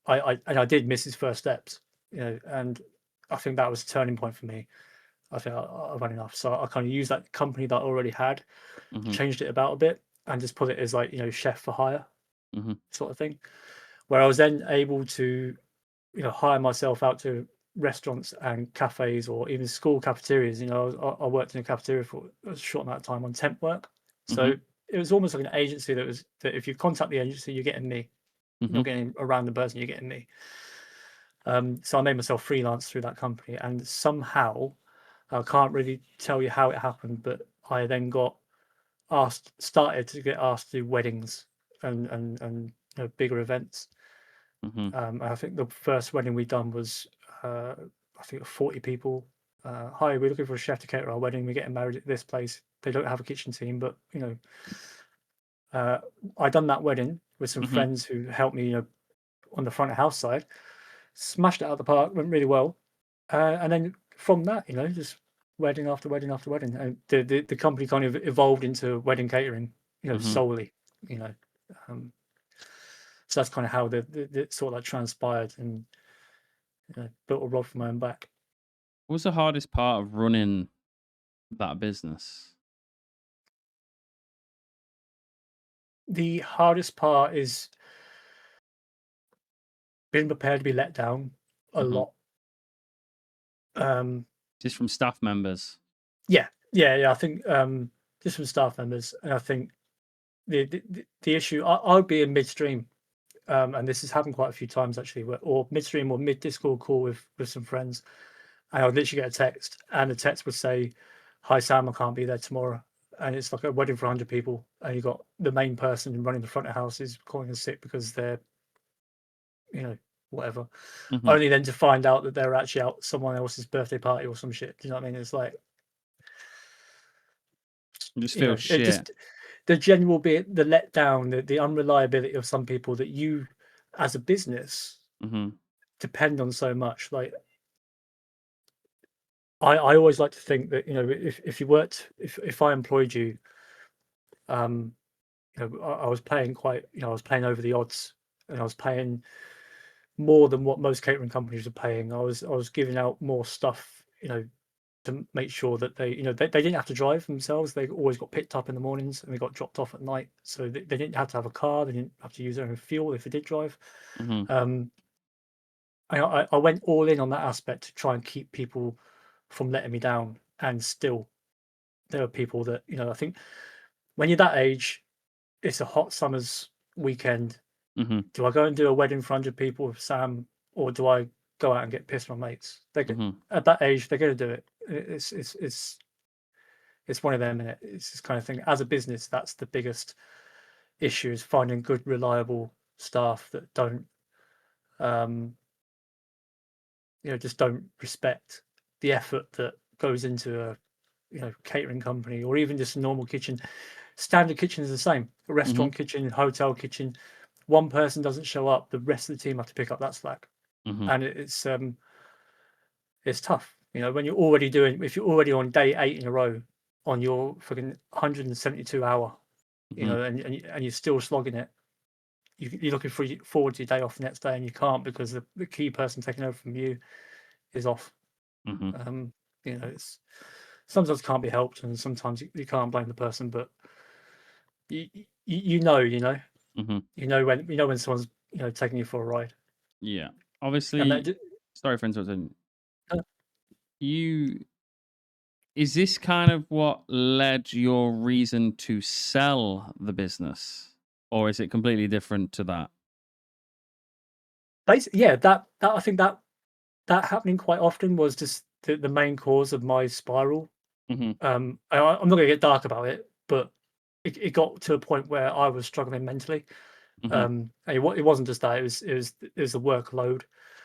Like, I did miss his first steps, and I think that was a turning point for me. I think I've had enough, so I kind of used that company that I already had, Mhm. changed it about a bit, and just put it as like chef for hire Mhm. sort of thing, where I was then able to hire myself out to restaurants and cafes or even school cafeterias. I worked in a cafeteria for a short amount of time on temp work, so Mhm. it was almost like an agency that if you contact the agency, you're getting me. You're not Mhm. getting a random person, you're getting me. So I made myself freelance through that company, and somehow I can't really tell you how it happened, but I then started to get asked to do weddings and bigger events. Mhm. I think the first wedding we done was I think 40 people. Hi, we're looking for a chef to cater our wedding. We're getting married at this place. They don't have a kitchen team, but I done that wedding with some Mhm. friends who helped me, on the front of house side. Smashed it out of the park, went really well. And then from that, just wedding after wedding after wedding. And the company kind of evolved into wedding catering, Mhm. solely, you know. Um, so that's kind of how the sort of like transpired and built a rod for my own back. What was the hardest part of running that business? The hardest part is being prepared to be let down a Mhm. lot. Um, Just from staff members. yeah. I think just from staff members, and I think the issue I would be in midstream, and this has happened quite a few times actually, or midstream or mid Discord call with some friends, and I would literally get a text, and the text would say, "Hi Sam, I can't be there tomorrow," and it's like a wedding for 100 people, and you got the main person running the front of house is calling in sick because they're whatever. Mhm. Only then to find out that they're actually out someone else's birthday party or some shit. Do you know what I mean? It's like, You just feel it shit. just the general bit, the letdown, the unreliability of some people that you, as a business, Mhm. depend on so much. Like, I always like to think that if you worked, if I employed you, um, I was paying I was paying over the odds, and I was paying more than what most catering companies are paying. I was giving out more stuff, to make sure that they didn't have to drive themselves. They always got picked up in the mornings and they got dropped off at night. So they didn't have to have a car. They didn't have to use their own fuel if they did drive. Mhm. Um, I went all in on that aspect to try and keep people from letting me down. And still, there are people that, I think when you're that age, it's a hot summer's weekend. Mhm. Do I go and do a wedding for 100 people with Sam, or do I go out and get pissed with my mates? Mhm. At that age, they're going to do it. It's one of them, and it's this kind of thing. As a business, that's the biggest issue: is finding good, reliable staff that don't, um, just don't respect the effort that goes into a, catering company or even just a normal kitchen. Standard kitchen is the same. A Mhm. restaurant kitchen, hotel kitchen. One person doesn't show up, the rest of the team have to pick up that slack, Mhm. and it's tough. When you're already if you're already on day 8 in a row on your fucking 172-hour, Mhm. and you're still slogging it. You're looking forward to your day off the next day, and you can't because the key person taking over from you is off. Mhm. It's sometimes can't be helped, and sometimes you can't blame the person, but you know, Mhm. when someone's taking you for a ride, Yeah. and that Obviously, sorry for interrupting. uh, You is this kind of what led your reason to sell the business, or is it completely different to that? Basically, yeah, that I think that happening quite often was just the main cause of my spiral. Mm-hmm. I'm not going to get dark about it, but it got to a point where I was struggling mentally. Mm-hmm. And it wasn't just that; it was the workload.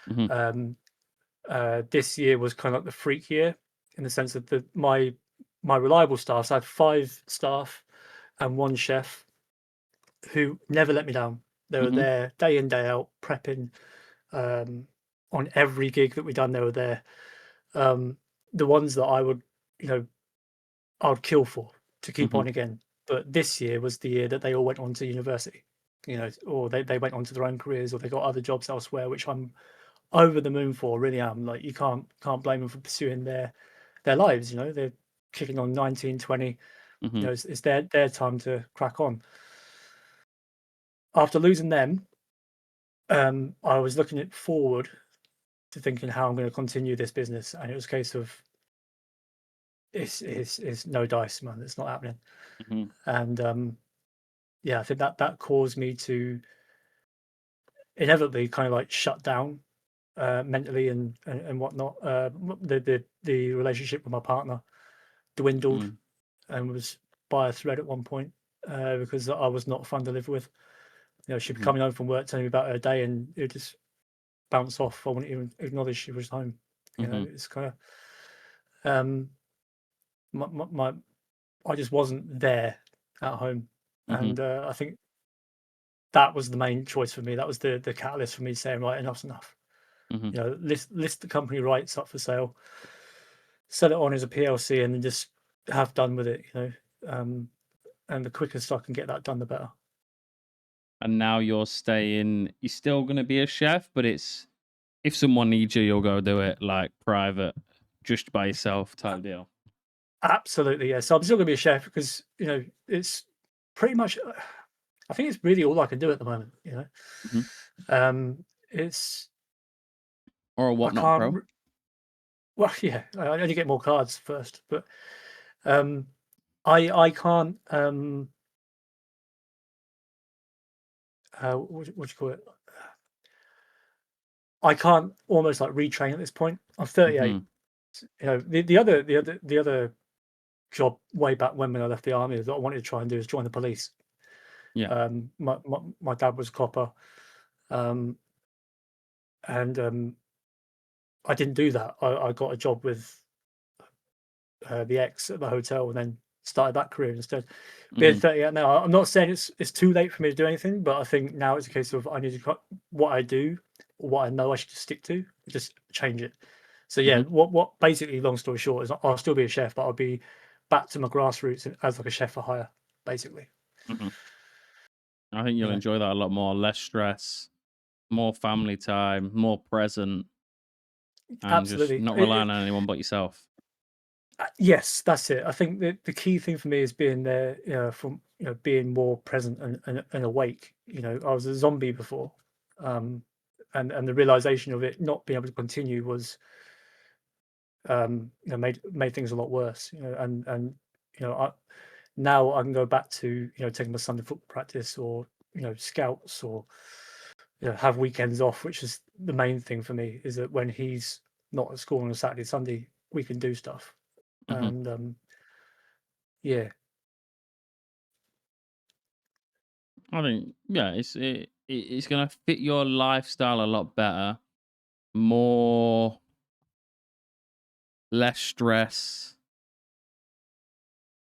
Mm-hmm. This year was kind of like the freak year in the sense that my reliable staff. So I had 5 staff and 1 chef who never let me down. They were Mm-hmm. there day in day out prepping. On every gig that we done, they were there. The ones that I would, you know, I would kill for to keep Mm-hmm. on again. But this year was the year that they all went on to university, or they went on to their own careers, or they got other jobs elsewhere, which I'm over the moon for. Really am. Like, you can't blame them for pursuing their lives. They're kicking on 19, 20. Mm-hmm. It's their time to crack on. After losing them, I was looking it forward to thinking how I'm going to continue this business, and it was a case of it's no dice, man. It's not happening. Mm-hmm. And yeah, I think that caused me to inevitably kind of like shut down mentally and whatnot. The relationship with my partner dwindled Mm-hmm. and was by a thread at one point because I was not fun to live with. She'd be Mm-hmm. coming home from work telling me about her day, and it would just bounce off. I wouldn't even acknowledge she was home. Mm-hmm. It's kind of my I just wasn't there at home, Mm-hmm. and I think that was the main choice for me. That was the catalyst for me saying, right, enough's enough. Mm-hmm. List the company rights up for sale, sell it on as a PLC, and then just have done with it. And the quickest I can get that done, the better. And now you're staying. You're still going to be a chef, but it's if someone needs you, you'll go do it like private, just by yourself type deal. Absolutely, yeah. So I'm still going to be a chef because it's pretty much. I think it's really all I can do at the moment. Mm-hmm. It's Or a I whatnot can't. pro. Well, yeah, I only get more cards first, but um, I can't. What do you call it? I can't almost like retrain at this point. I'm 38. Mm-hmm. The other job way back when I left the army that I wanted to try and do is join the police. Yeah. My dad was a copper, um, and I didn't do that. I got a job with the ex at the hotel, and then started that career instead. Being Mm-hmm. 38 now, I'm not saying it's too late for me to do anything, but I think now it's a case of I need to cut what I do, or what I know I should just stick to, just change it. So yeah, Mm-hmm. what basically, long story short, is I'll still be a chef, but I'll be back to my grassroots as like a chef for hire, basically. Mm-hmm. I think you'll Yeah, enjoy that a lot more. Less stress, more family time, more present, and just absolutely. not relying on anyone but yourself. Yes, that's it. I think the key thing for me is being there, from being more present and awake. I was a zombie before, and the realization of it not being able to continue was, made things a lot worse. And now I can go back to taking my son to football practice, or scouts, or have weekends off, which is the main thing for me. Is that when he's not at school on a Saturday, Sunday, we can do stuff. Mm-hmm. And yeah. I think yeah, it's gonna fit your lifestyle a lot better. More, less stress,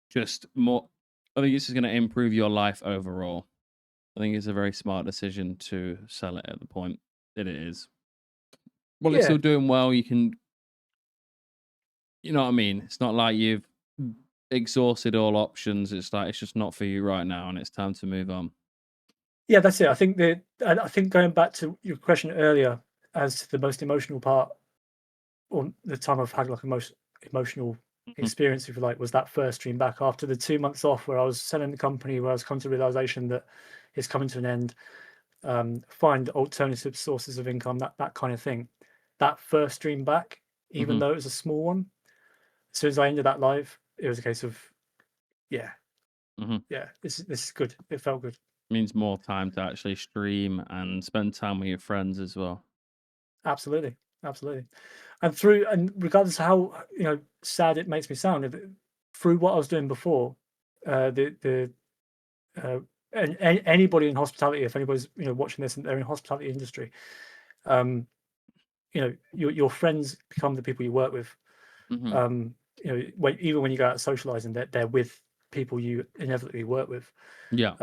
just more. I think this is gonna improve your life overall. I think it's a very smart decision to sell it at the point that it is. Well, it's Yeah, still doing well. You can, you know what I mean. It's not like you've exhausted all options. It's like it's just not for you right now, and it's time to move on. yeah, that's it. I think going back to your question earlier as to the most emotional part, or the time I've had like a most emotional Mhm. experience, if you like, was that first stream back after the 2 months off, where I was selling the company, where I was coming to the realization that it's coming to an end. Find alternative sources of income, that kind of thing. That first stream back, even Mhm. though it was a small one, as soon as I ended that live, it was a case of, yeah, Mhm. yeah, this is good. It felt good. Means more time to actually stream and spend time with your friends as well. Absolutely, absolutely. And regardless of how sad it makes me sound, through what I was doing before, the and anybody in hospitality, if anybody's watching this and they're in hospitality industry, your friends become the people you work with. Mhm. Even when you go out socializing, they're with people you inevitably work with. Yeah.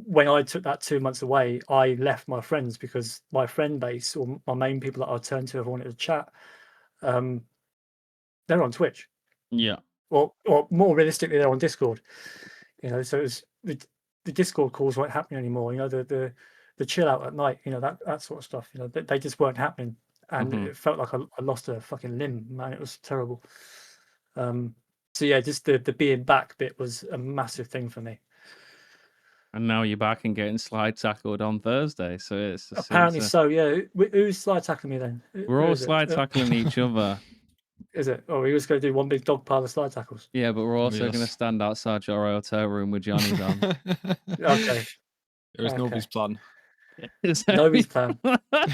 When I took that 2 months away, I left my friends because my friend base, or my main people that I turned to if I wanted to chat, they're on Twitch, Yeah. or more realistically, they're on Discord. So it's the Discord calls weren't happening anymore. The chill out at night, that sort of stuff. They just weren't happening, and Mhm. it felt like I lost a fucking limb, man. It was terrible. So yeah, just the being back bit was a massive thing for me. And now you're back and getting slide tackled on Thursday, so Apparently so, yeah. Who's slide tackling me then? we're Who all is it? slide tackling each other. Is it? Oh, he was going to do one big dog pile of slide tackles. Yeah, but we're also going to Yes. stand outside your hotel room with Johnny's on. Okay. It was Okay. nobody's plan. Nobody's plan.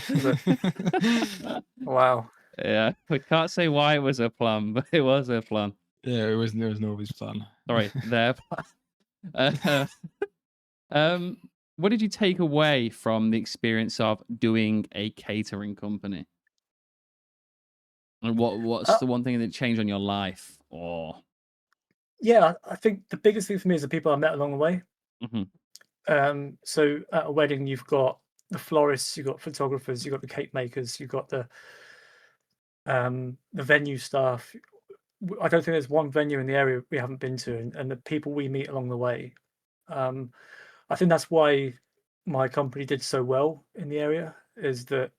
Is it? Wow. Yeah, we can't say why it was a plan, but it was a plan. Yeah, it was nobody's plan. Sorry, their plan. What did you take away from the experience of doing a catering company? And what's the one thing that changed on your life? Or Yeah, I think the biggest thing for me is the people I met along the way. So at a wedding, you've got the florists, you've got photographers, you've got the cake makers, you've got the venue staff. I don't think there's one venue in the area we haven't been to, and the people we meet along the way. I think that's why my company did so well in the area, is that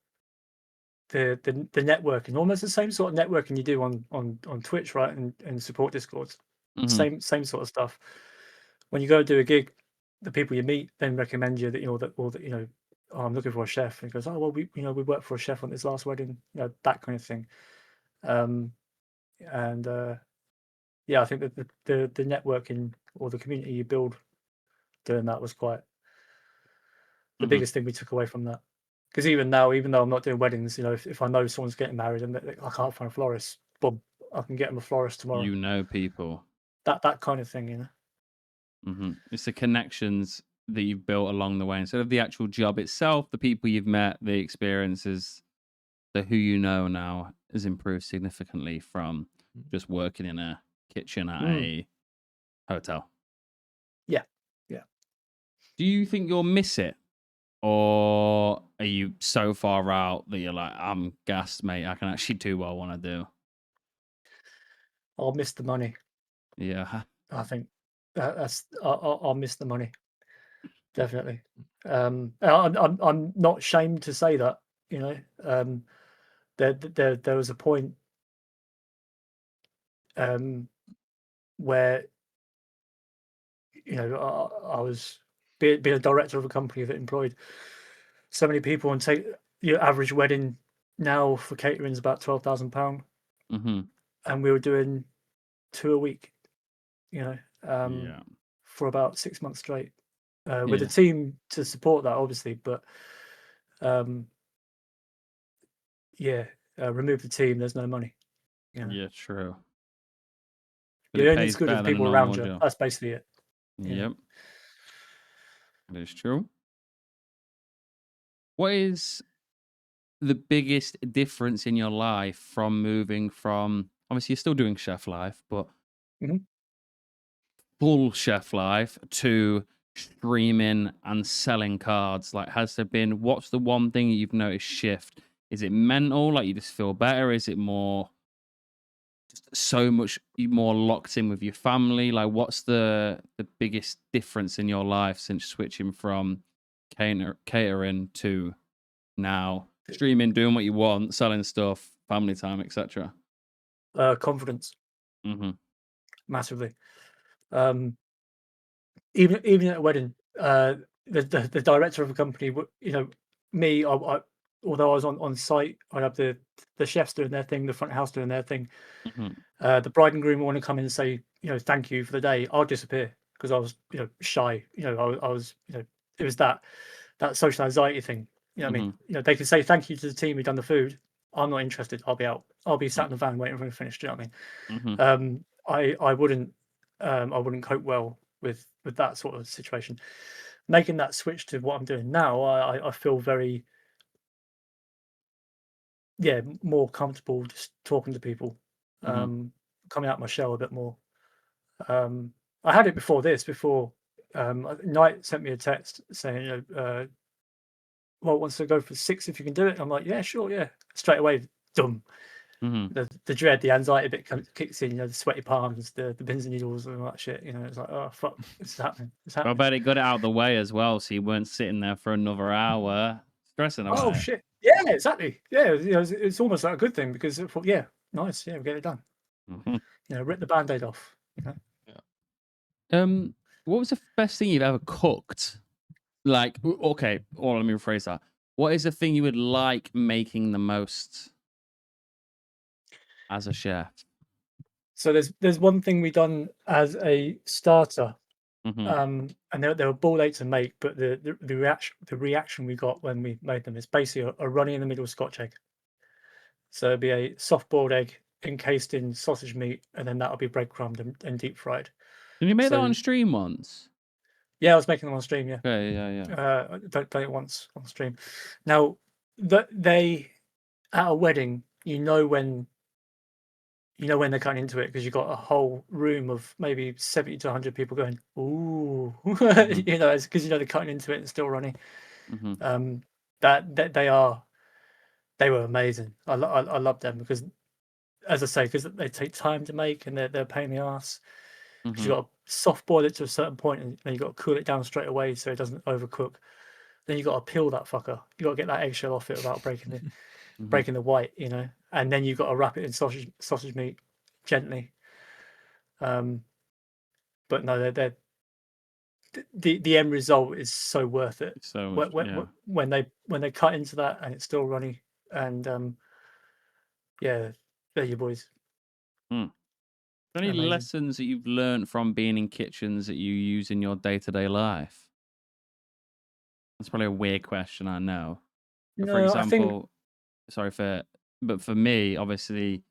the networking, almost the same sort of networking you do on Twitch, right, and support Discords, same sort of stuff. When you go do a gig, the people you meet then recommend you that oh, I'm looking for a chef, and he goes, oh well, we worked for a chef on this last wedding, that kind of thing. And yeah, I think that the networking or the community you build doing that was quite the biggest thing we took away from that. Because even now, even though I'm not doing weddings, if I know someone's getting married and I can't find a florist, boom, I can get them a florist tomorrow. you know people. That kind of thing, It's the connections that you've built along the way instead of the actual job itself. The people you've met, the experiences, the who you know now has improved significantly from just working in a kitchen at a hotel. Yeah, yeah. Do you think you'll miss it? Or are you so far out that you're like, I'm gassed, mate. I can actually do what I want to do? I'll miss the money. Yeah. I think I'll miss the money, definitely. I'm not ashamed to say that. There was a point where I was being a director of a company that employed so many people, and take your average wedding now for catering is about £12,000, and we were doing 2 a week, Yeah. for about 6 months straight, with a Yeah. team to support that, obviously. But yeah, remove the team, there's no money. Yeah, true. But You're it only as pays good as better the than a people normal around you. job. That's basically it. Yep. That is true. What is the biggest difference in your life from moving from, obviously you're still doing chef life, but Mhm. full chef life to streaming and selling cards? Like, has there been, what's the one thing you've noticed shift? Is it mental, like you just feel better? Is it more just so much more locked in with your family? Like, what's the biggest difference in your life since switching from catering to now streaming, doing what you want, selling stuff, family time, etc.? Confidence, massively. Even at a wedding, the director of a company, me, although I was on site, I'd have the chefs doing their thing, the front of house doing their thing. The bride and groom want to come in and say, thank you for the day. I'll disappear because I was, shy. I was, it was that social anxiety thing. You know what I mean? They can say thank you to the team who done the food. I'm not interested. I'll be out. I'll be sat in the van waiting for them to finish. Do you know what I mean? I wouldn't cope well with that sort of situation. Making that switch to what I'm doing now, I feel very more comfortable just talking to people, coming out my shell a bit more. I had it before this. Knight sent me a text saying, well, wants to go for 6 if you can do it. I'm like, yeah, sure, yeah. Straight away, dumb. The dread, the anxiety bit kicks in. The sweaty palms, the pins and needles, and all that shit. It's like, oh fuck, it's happening. It's I happening. bet it got it out of the way as well, so you weren't sitting there for another hour stressing about Oh it. shit, yeah, exactly. Yeah, it's almost like a good thing because I thought, yeah, nice, yeah, we get it done. Rip the band-aid off. What was the best thing you've ever cooked? Like, okay, or let me rephrase that. What is the thing you would like making the most as a chef? So there's one thing we done as a starter, and they were ball ache to make, but the reaction we got when we made them is basically a runny in the middle Scotch egg. So it'd be a soft boiled egg encased in sausage meat, and then that'll be breadcrumbed and deep fried. Did you make that on stream once? Yeah, I was making them on stream. Yeah. Okay, yeah. Done it once on stream. Now they at a wedding, when they're cutting into it because you've got a whole room of maybe 70 to 100 people going, ooh, it's because they're cutting into it and still running. That they were amazing. I love them because, as I say, because they take time to make and they're a pain in the ass. Because you've got to soft boil it to a certain point and then you've got to cool it down straight away so it doesn't overcook. Then you've got to peel that fucker. You've got to get that eggshell off it without breaking the white, and then you've got to wrap it in sausage meat gently. But no, they're the end result is so worth it. So much, when they cut into that and it's still runny, and they're your boys. Any Amazing. lessons that you've learned from being in kitchens that you use in your day-to-day life? That's probably a weird question, I know. But for example, but for me, obviously,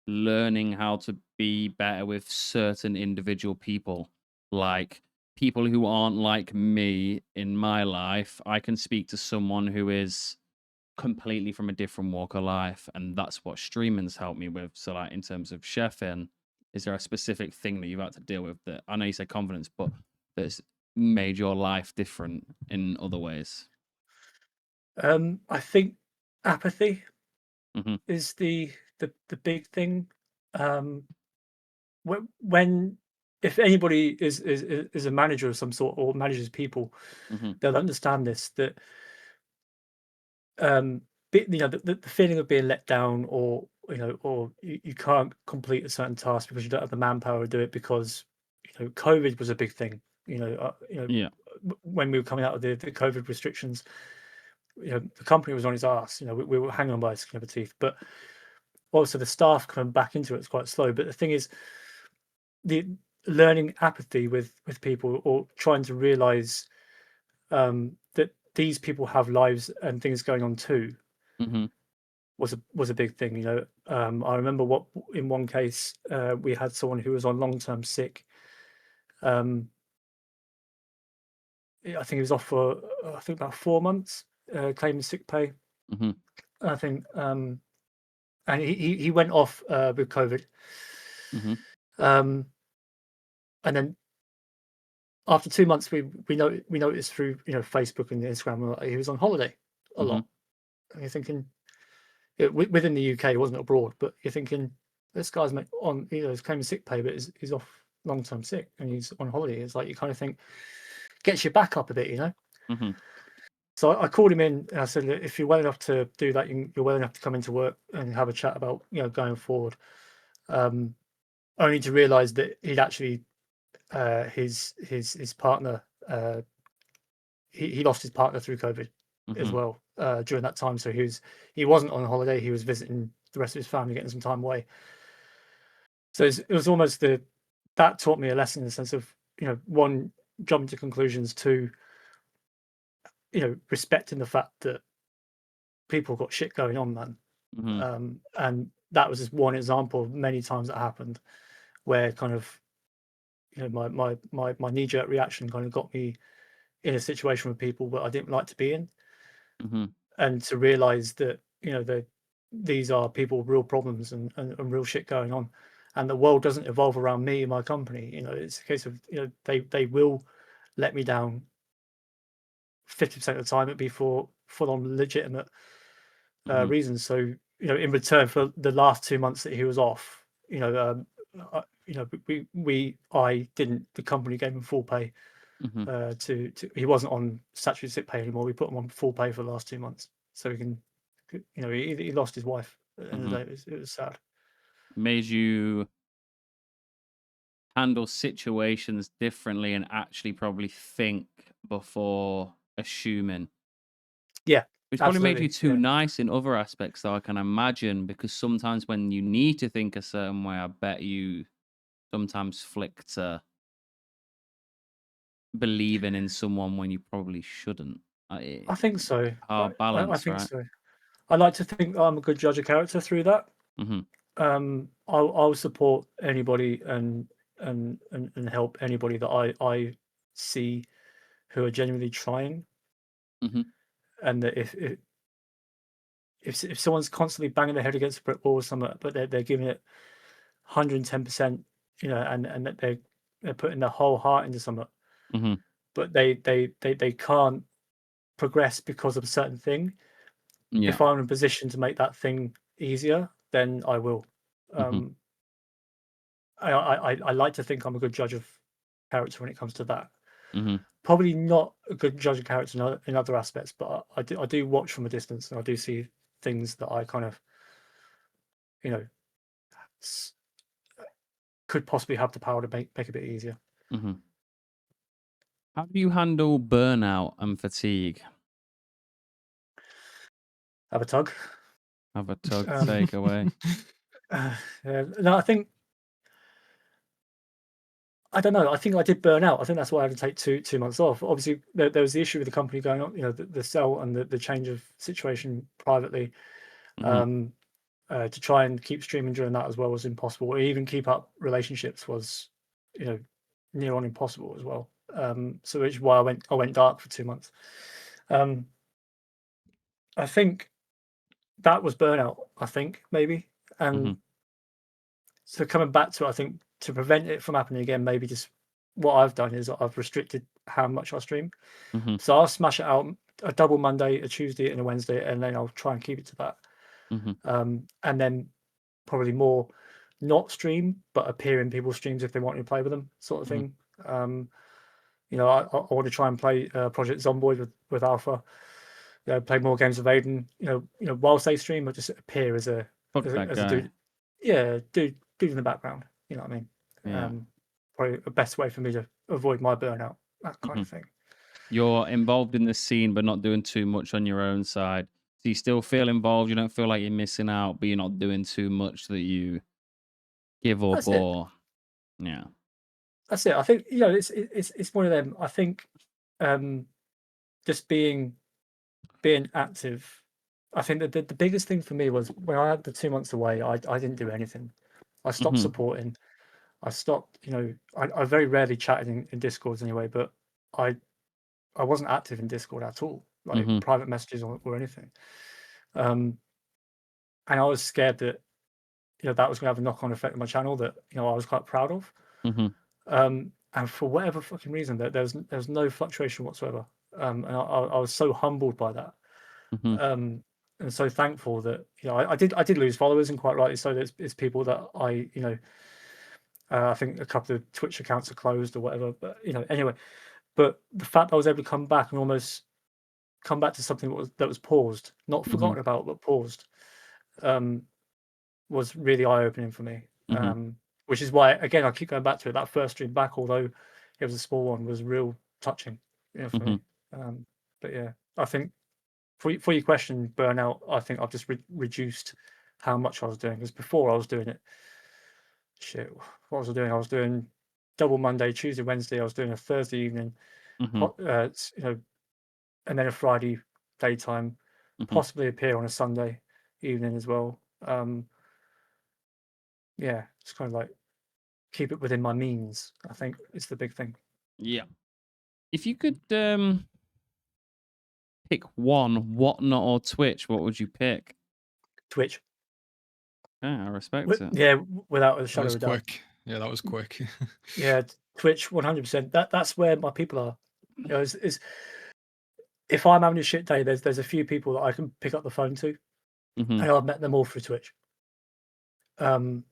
learning how to be better with certain individual people, like people who aren't like me in my life. I can speak to someone who is completely from a different walk of life, and that's what streaming's helped me with. So, like, in terms of chefing, is there a specific thing that you've had to deal with that, I know you said confidence, but that's made your life different in other ways? I think apathy is the big thing. When if anybody is a manager of some sort or manages people, they'll understand this, that the feeling of being let down, or you can't complete a certain task because you don't have the manpower to do it, because COVID was a big thing. When we were coming out of the COVID restrictions, the company was on its ass. We were hanging on by the skin of our teeth. But also the staff coming back into it's quite slow. But the thing is, the learning apathy with people, or trying to realize that these people have lives and things going on too, was a big thing. I remember in one case we had someone who was on long-term sick. I think he was off for about 4 months, claiming sick pay. I think, and he went off with COVID. And then after 2 months, we noticed through Facebook and Instagram he was on holiday a lot. And you're thinking, within the UK, it wasn't abroad, but you're thinking, this guy's on he's claiming sick pay, but he's off long-term sick and he's on holiday. It's like, you kind of think, gets you back up a bit, So I called him in and I said, if you're well enough to do that, you're well enough to come into work and have a chat about going forward. Only to realise that he'd actually his partner, he lost his partner through COVID. as Mhm. well during that time. So he wasn't on holiday; he was visiting the rest of his family, getting some time away. So it was almost that taught me a lesson in the sense of, one, jumping to conclusions, two, respecting the fact that people got shit going on, man. Mhm. And that was just one example of many times that happened where kind of, my knee-jerk reaction kind of got me in a situation with people that I didn't like to be in, Mhm. and to realize that, these are people with real problems and real shit going on, and the world doesn't evolve around me and my company. It's a case of, they will let me down 50% of the time. It'd be for full-on legitimate Mhm. reasons. So, in return for the last 2 months that he was off, I didn't. The company gave him full pay. Mhm. He wasn't on statutory sick pay anymore. We put him on full pay for the last 2 months, so he can, he lost his wife at the end of the Mhm. day. It was sad. Made you handle situations differently and actually probably think before assuming. Yeah, Which probably made you absolutely. too Yeah, nice in other aspects, though, I can imagine, because sometimes when you need to think a certain way, I bet you sometimes flick to believing in someone when you probably shouldn't. I think so. Hard I balance, think right? so. I like to think I'm a good judge of character through that. Mhm. I'll support anybody and help anybody that I see who are genuinely trying, Mhm. and that if someone's constantly banging their head against a brick wall or something, but they're giving it 110%, and that they're putting their whole heart into something, Mhm. but they can't progress because of a certain thing. Yeah. If I'm in a position to make that thing easier, then I will. Mhm. Um, I like to think I'm a good judge of character when it comes to that. Mhm. Probably not a good judge of character in other aspects, but I do watch from a distance, and I do see things that I kind of, you know s- could possibly have the power to make a bit easier. Mhm. How do you handle burnout and fatigue? Have a tug. Have a tug, Um, take away. no, I don't know. I think I did burn out. I think that's why I had to take 2 months off. Obviously, there was the issue with the company going on, the sell and the change of situation privately. Mhm. Um, to try and keep streaming during that as well was impossible. Or even keep up relationships was, you know, near on impossible as well. So which is why I went dark for 2 months. Um, I think that was burnout. I think maybe, and Mhm. so coming back to it, I think to prevent it from happening again, maybe just what I've done is I've restricted how much I stream. Mhm. So I'll smash it out a double Monday, a Tuesday, and a Wednesday, and then I'll try and keep it to that. Mhm. And then probably more not stream, but appear in people's streams if they want me to play with them, sort of Mhm. thing. I want to try and play Project Zomboid with Alpha. Play more games with Aiden. Whilst they stream, I just appear as a Fuck as a, that as a guy. dude. Yeah, dude in the background. You know what I mean? Yeah. Probably the best way for me to avoid my burnout. That kind of Mhm. thing. You're involved in the scene, but not doing too much on your own side. So you still feel involved. You don't feel like you're missing out, but you're not doing too much that you give up That's it. or yeah. That's it. I think it's one of them. I think um, just being active. I think that the biggest thing for me was when I had the 2 months away. I didn't do anything. I stopped Mhm. supporting. I stopped. I very rarely chatted in Discords anyway, but I I wasn't active in Discord at all, like Mhm. private messages or anything. Um, and I was scared that that was going to have a knock-on effect on my channel that I was quite proud of. Mhm. And for whatever fucking reason, there was no fluctuation whatsoever. And I was so humbled by that. Mhm. And so thankful that I did lose followers, and quite rightly so. It's people that I think a couple of Twitch accounts are closed or whatever. But anyway. But the fact I was able to come back and almost come back to something that was paused, not Mhm. forgotten about, but paused, um, was really eye opening for me. Mhm. Which is why, again, I keep going back to it. That first stream back, although it was a small one, was real touching, for me. Mhm. But yeah, I think for your question, burnout, I think I've just reduced how much I was doing, because before I was doing it. Shit, what was I doing? I was doing double Monday, Tuesday, Wednesday. I was doing a Thursday evening, you know, and then a Friday daytime, possibly appear on a Sunday evening as well. Yeah, it's kind of like keep it within my means. I think it's the big thing. Yeah. If you could pick one, Whatnot or Twitch, what would you pick? Twitch. Yeah, I respect it. Yeah, without a That shadow was of a doubt. quick. Yeah, that was quick. Yeah, Twitch, 100%. That's where my people are. You know, if I'm having a shit day, there's a few people that I can pick up the phone to, and I've met them all through Twitch. And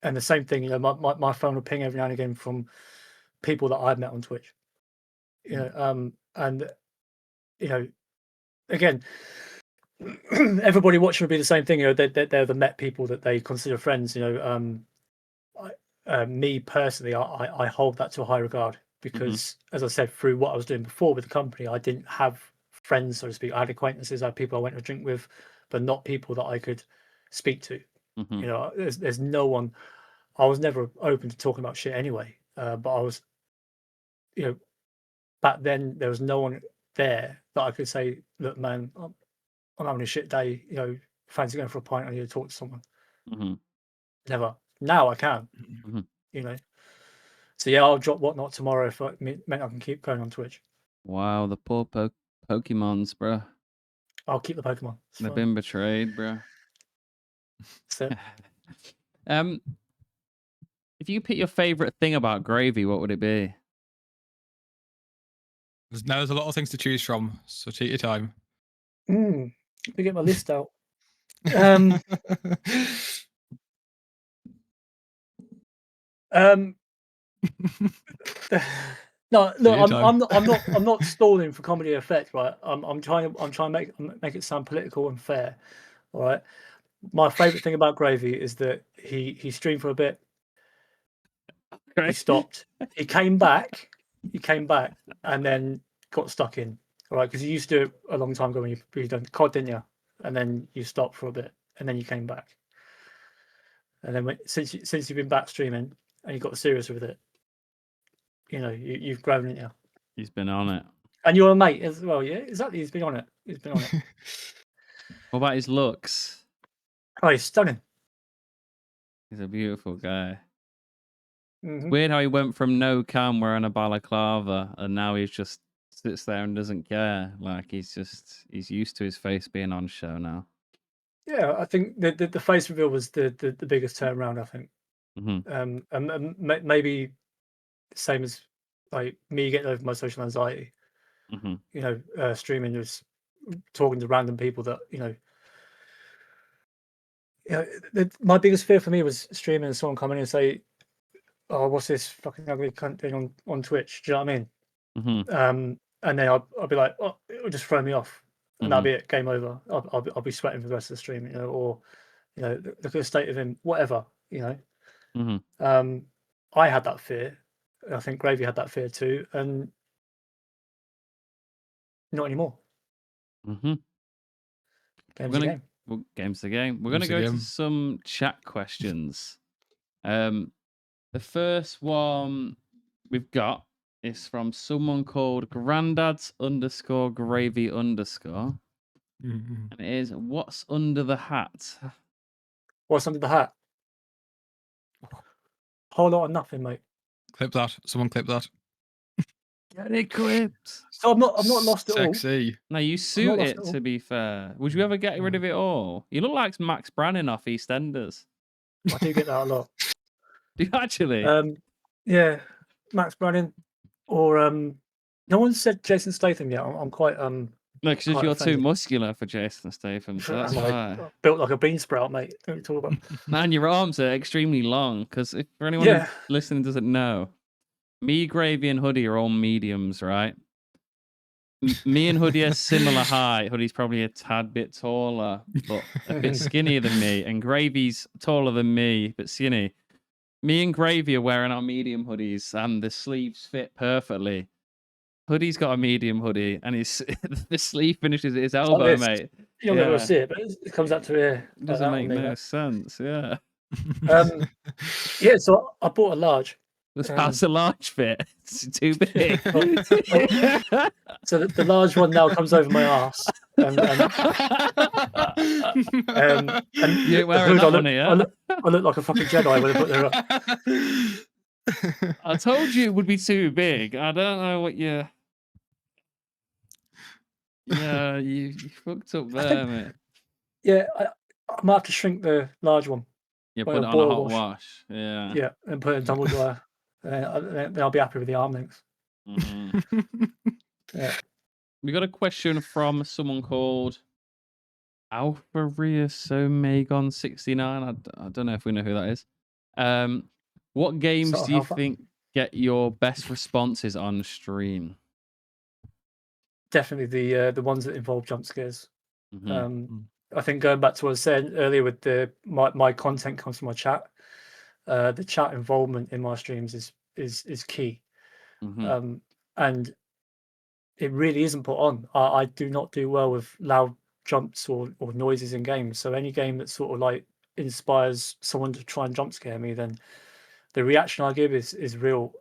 the same thing, you know, my phone will ping every now and again from people that I've met on Twitch. You know, and you know, again, everybody watching will be the same thing. You know, they're the met people that they consider friends. You know, me personally, I hold that to a high regard because, as I said, through what I was doing before with the company, I didn't have friends, so to speak. I had acquaintances, I had people I went to drink with, but not people that I could speak to. You know, there's no one. I was never open to talking about shit anyway. But I was, you know, back then there was no one there that I could say, look, man, I'm having a shit day. You know, fancy going for a pint? I need to talk to someone. Never. Now I can. You know. So yeah, I'll drop Whatnot tomorrow if it meant I can keep going on Twitch. Wow, the poor Pokemons, bro. I'll keep the Pokemon. They've been betrayed, bro. So, if you pick your favorite thing about Gravy, what would it be? There's a lot of things to choose from, so take your time. let me get my list out. No, look, I'm not stalling for comedy effect, right? I'm trying to make it sound political and fair. All right. My favorite thing about Gravy is that he streamed for a bit. He stopped. He came back, and then got stuck in. All right, because you used to do it a long time ago when you done COD, didn't you? And then you stopped for a bit, and then you came back. And then since you've been back streaming and you got serious with it, you know you've grown, didn't you? He's been on it. And you're a mate as well, yeah? Exactly. He's been on it. What about his looks? Oh, he's stunning. He's a beautiful guy. Mm-hmm. It's weird how he went from no cam wearing a balaclava and now he just sits there and doesn't care. Like he's used to his face being on show now. Yeah, I think the face reveal was the biggest turnaround, I think. And maybe same as like me getting over my social anxiety. You know, streaming, just talking to random people that my biggest fear for me was streaming and someone coming in and say, "Oh, what's this fucking ugly cunt doing on Twitch?" Do you know what I mean? And then I'll be like, "Oh, it'll just throw me off," and that'll be it. Game over. I'll be sweating for the rest of the stream, you know, or look at the state of him, whatever, you know. I had that fear. I think Gravy had that fear too, and not anymore. Game's the game. Well, game's the game. We're gonna go to some chat questions. The first one we've got is from someone called Granddads_Gravy_. And it is, what's under the hat? What's under the hat? Whole lot of nothing, mate. Clip that. Someone clip that. Get it clipped. So I'm not lost at all. Sexy. No, you suit it, to be fair. Would you ever get rid of it all? You look like Max Brannon off EastEnders. I do get that a lot. Do you actually? Yeah, Max Brannon, or no one said Jason Statham yet. I'm quite No, because you're offended. too muscular for Jason Statham, so that's why. Built like a bean sprout, mate. Don't talk about. Man, your arms are extremely long. Because if for anyone who listening doesn't know, me, Gravy, and Hoodie are all mediums, right? Me and Hoodie are similar height. Hoodie's probably a tad bit taller, but a bit skinnier than me. And Gravy's taller than me, but skinny. Me and Gravy are wearing our medium hoodies, and the sleeves fit perfectly. Hoodie's got a medium hoodie, and his the sleeve finishes at his Like elbow, this. mate. You're not going Yeah, to see it, but it comes up to here. it Like doesn't that make on me, no mate. sense. Yeah, Yeah, so I bought a large. that's a large fit. It's too big. So the large one now comes over my ass, and You ain't the wearing hood, that one here. I look like a fucking Jedi when I put the hood on. I told you it would be too big. I don't know what you. Yeah, you fucked up there, mate. Yeah, I might have to shrink the large one. Yeah, Well, put it on a boil hot wash. wash. Yeah. Yeah, and put it in tumble dryer. Then I'll be happy with the arm length. Yeah. We got a question from someone called Alpharius Omegon 69. I don't know if we know who that is. What games Sort of do you Alpha. think get your best responses on stream? Definitely the ones that involve jump scares. Mm-hmm. I think going back to what I said earlier with my content comes from my chat. The chat involvement in my streams is key. Mm-hmm. And it really isn't put on. I do not do well with loud jumps or noises in games. So any game that sort of like inspires someone to try and jump scare me, then the reaction I give is real.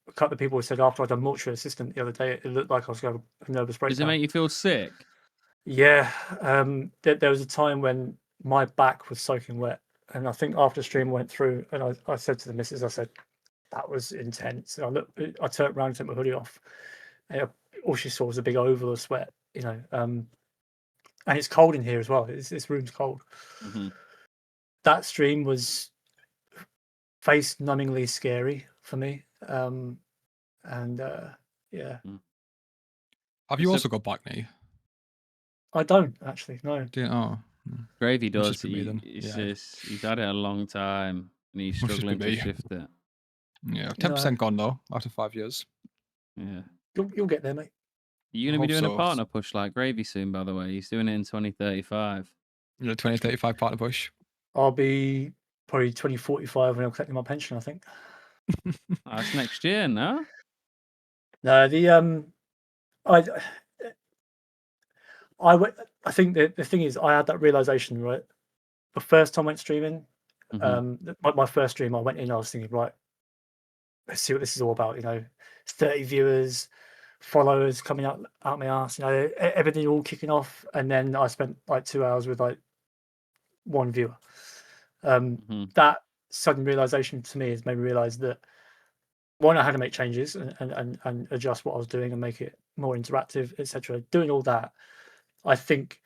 A couple of people said after I done Mortuary Assistant the other day, it looked like I was going a nervous breakdown. Does it make you feel sick? Yeah. There was a time when my back was soaking wet, and I think after the stream went through, and I said to the missus, I said, that was intense. And I turned around and took my hoodie off. And all she saw was a big oval of sweat, and it's cold in here as well. This room's cold. Mm-hmm. That stream was face numbingly scary for me. Yeah. Have you also got back knee? I don't actually, no. Gravy Must does. just be me then. He's had it a long time and he's Must just be struggling to me. shift it. Yeah, 10% gone though after 5 years. Yeah. You'll get there, mate. You're going to be doing so. a partner push like Gravy soon, by the way. He's doing it in 2035. 2035 partner push. I'll be probably 2045 when I'm collecting my pension, I think. That's next year, no? No, I think the thing is, I had that realization, right? The first time I went streaming, my first stream, I went in, I was thinking, right, let's see what this is all about. 30 viewers, followers coming out my ass, everything all kicking off, and then I spent like 2 hours with like one viewer. That sudden realization to me has made me realize that one, I had to make changes and adjust what I was doing and make it more interactive, etc. Doing all that, I think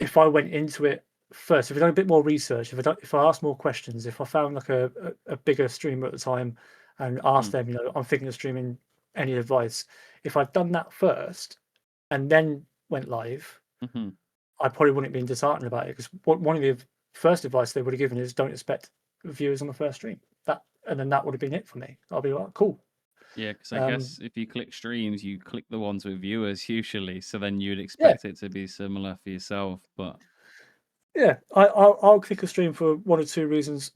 if I went into it first, if I done a bit more research, if I asked more questions, if I found like a bigger streamer at the time and asked them, I'm thinking of streaming, any advice. If I'd done that first and then went live, I probably wouldn't have been disheartened about it, because one of the first advice they would have given is don't expect viewers on the first stream. And then that would have been it for me. I'll be like, cool. Yeah, because I guess if you click streams, you click the ones with viewers usually, so then you'd expect it to be similar for yourself. But yeah, I'll click a stream for one or two reasons: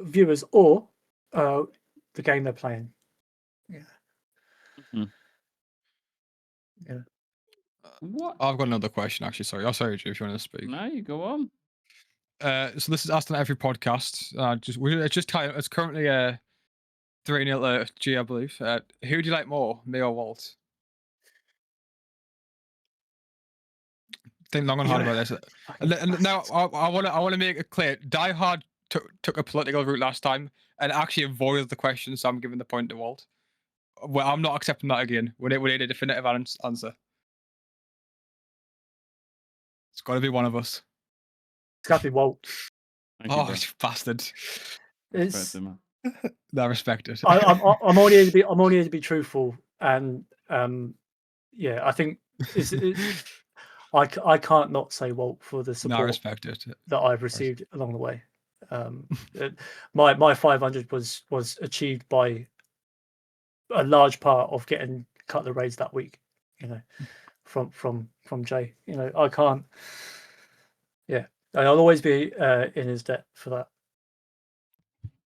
viewers or the game they're playing. Yeah. Yeah. What? I've got another question actually. Sorry, Drew, if you want to speak. No, you go on. So this is asked on every podcast. It's currently 3-0 G, I believe. Who do you like more, me or Walt? Think long and hard about this. And now I want to make it clear. Die Hard took a political route last time and actually avoided the question, so I'm giving the point to Walt. Well, I'm not accepting that again. We need a definitive answer. It's got to be one of us. It's got to be Walt. You bastard! I respect it. I'm only here to be truthful, and yeah, I think I can't not say Walt for the support I respect it. that I've received along the way. My 500 was achieved by a large part of getting Cutler raids that week, from Jay. I can't. Yeah, I'll always be in his debt for that.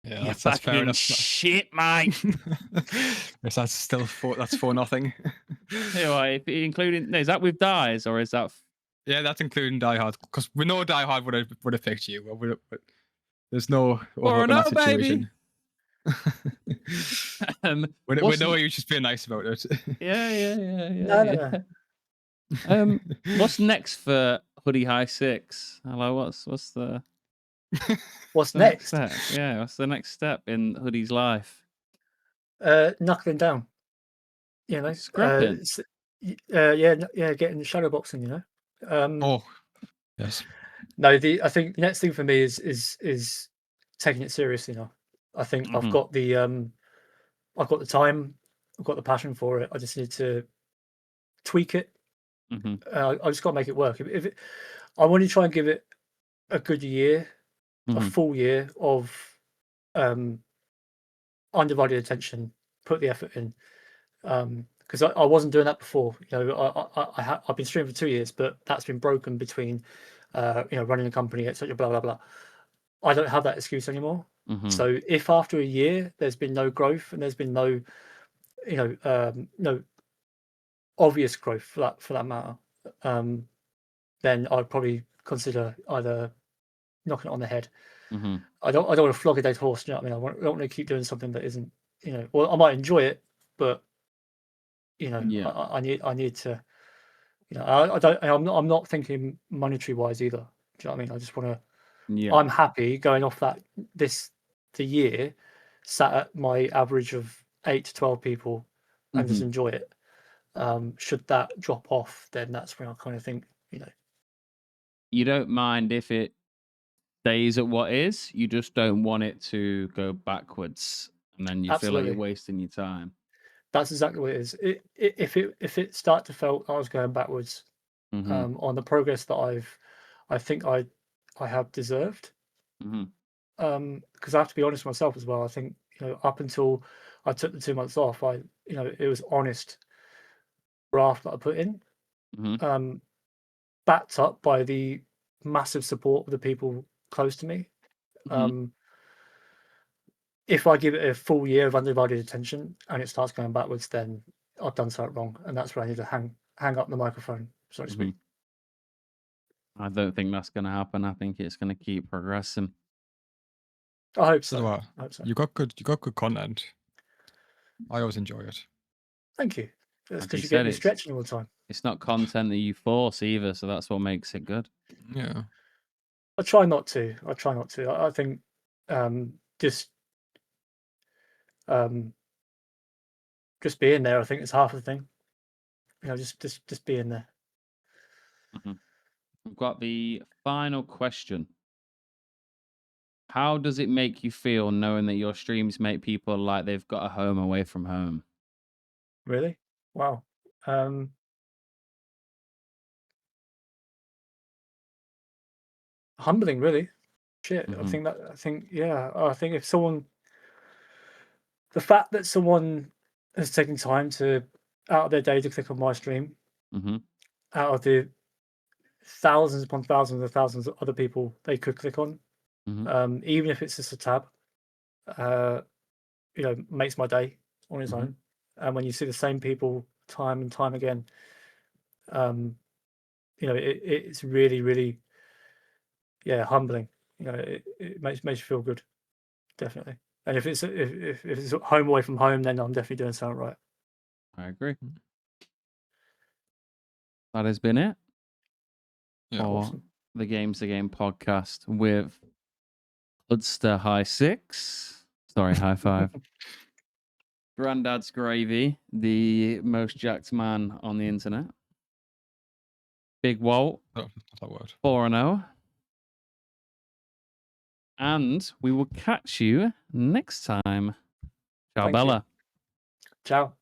Yeah, You that's fair fucking enough. shit, mate. Yes, that's still that's 4-0. You know, including no, is that with dies or is that? Yeah, that's including Die Hard because we know Die Hard would have picked you. There's no overlook in 4-0, that situation. We What's know you're just being nice about it. yeah. What's next for HoodieHi5? Hello, what's the What's next next? step? Yeah, what's the next step in Hoodie's life? Knuckling down. You know, Scrapping. getting the shadow boxing. You know. Oh, yes. No, I think the next thing for me is taking it seriously now. I think I've got the time, I've got the passion for it. I just need to tweak it. I just got to make it work. I want to try and give it a good year, a full year of undivided attention, put the effort in. Because I wasn't doing that before. You know, I've been streaming for 2 years, but that's been broken between, running a company, etc. Blah blah blah. I don't have that excuse anymore. So if after a year there's been no growth and there's been no, no obvious growth for that matter, then I'd probably consider either knocking it on the head. I don't want to flog a dead horse. You know what I mean? I don't want to keep doing something that isn't, well, I might enjoy it, but I need to, I'm not thinking monetary wise either. Do you know what I mean? I just want to. Yeah. I'm happy going off that the year, sat at my average of 8 to 12 people, and just enjoy it. Should that drop off, then that's when I kind of think, You don't mind if it stays at what is. You just don't want it to go backwards, and then you feel like you're Absolutely. wasting your time. That's exactly what it is. If it start to feel I was going backwards on the progress that I think I have deserved. Because I have to be honest with myself as well. I think up until I took the 2 months off, it was honest graft that I put in, backed up by the massive support of the people close to me. If I give it a full year of undivided attention and it starts going backwards, then I've done something wrong, and that's where I need to hang up the microphone, so to speak. I don't think that's going to happen. I think it's going to keep progressing. I hope so. I hope so. You got good content. I always enjoy it. Thank you. That's As because you you get said, me stretching all the time. It's not content that you force either, so that's what makes it good. Yeah. I try not to. I think just being there, I think, is half the thing. Just being there. I've got the final question. How does it make you feel knowing that your streams make people like they've got a home away from home? Really? Wow. Humbling, really. Shit. I think if someone, the fact that someone has taken time to out of their day to click on my stream, out of the thousands upon thousands of thousands of other people they could click on, even if it's just a tab, makes my day on its own. And when you see the same people time and time again, it's really, really, humbling. It makes you feel good, definitely. And if it's home away from home, then I'm definitely doing something right. I agree. That has been it. Yeah, for awesome. The Games the Game podcast with HoodieHi6. Sorry, high five. Grandad's Gravy, the most jacked man on the internet. Big Walt, 4-0. And we will catch you next time. Ciao, Thank Bella. you. Ciao.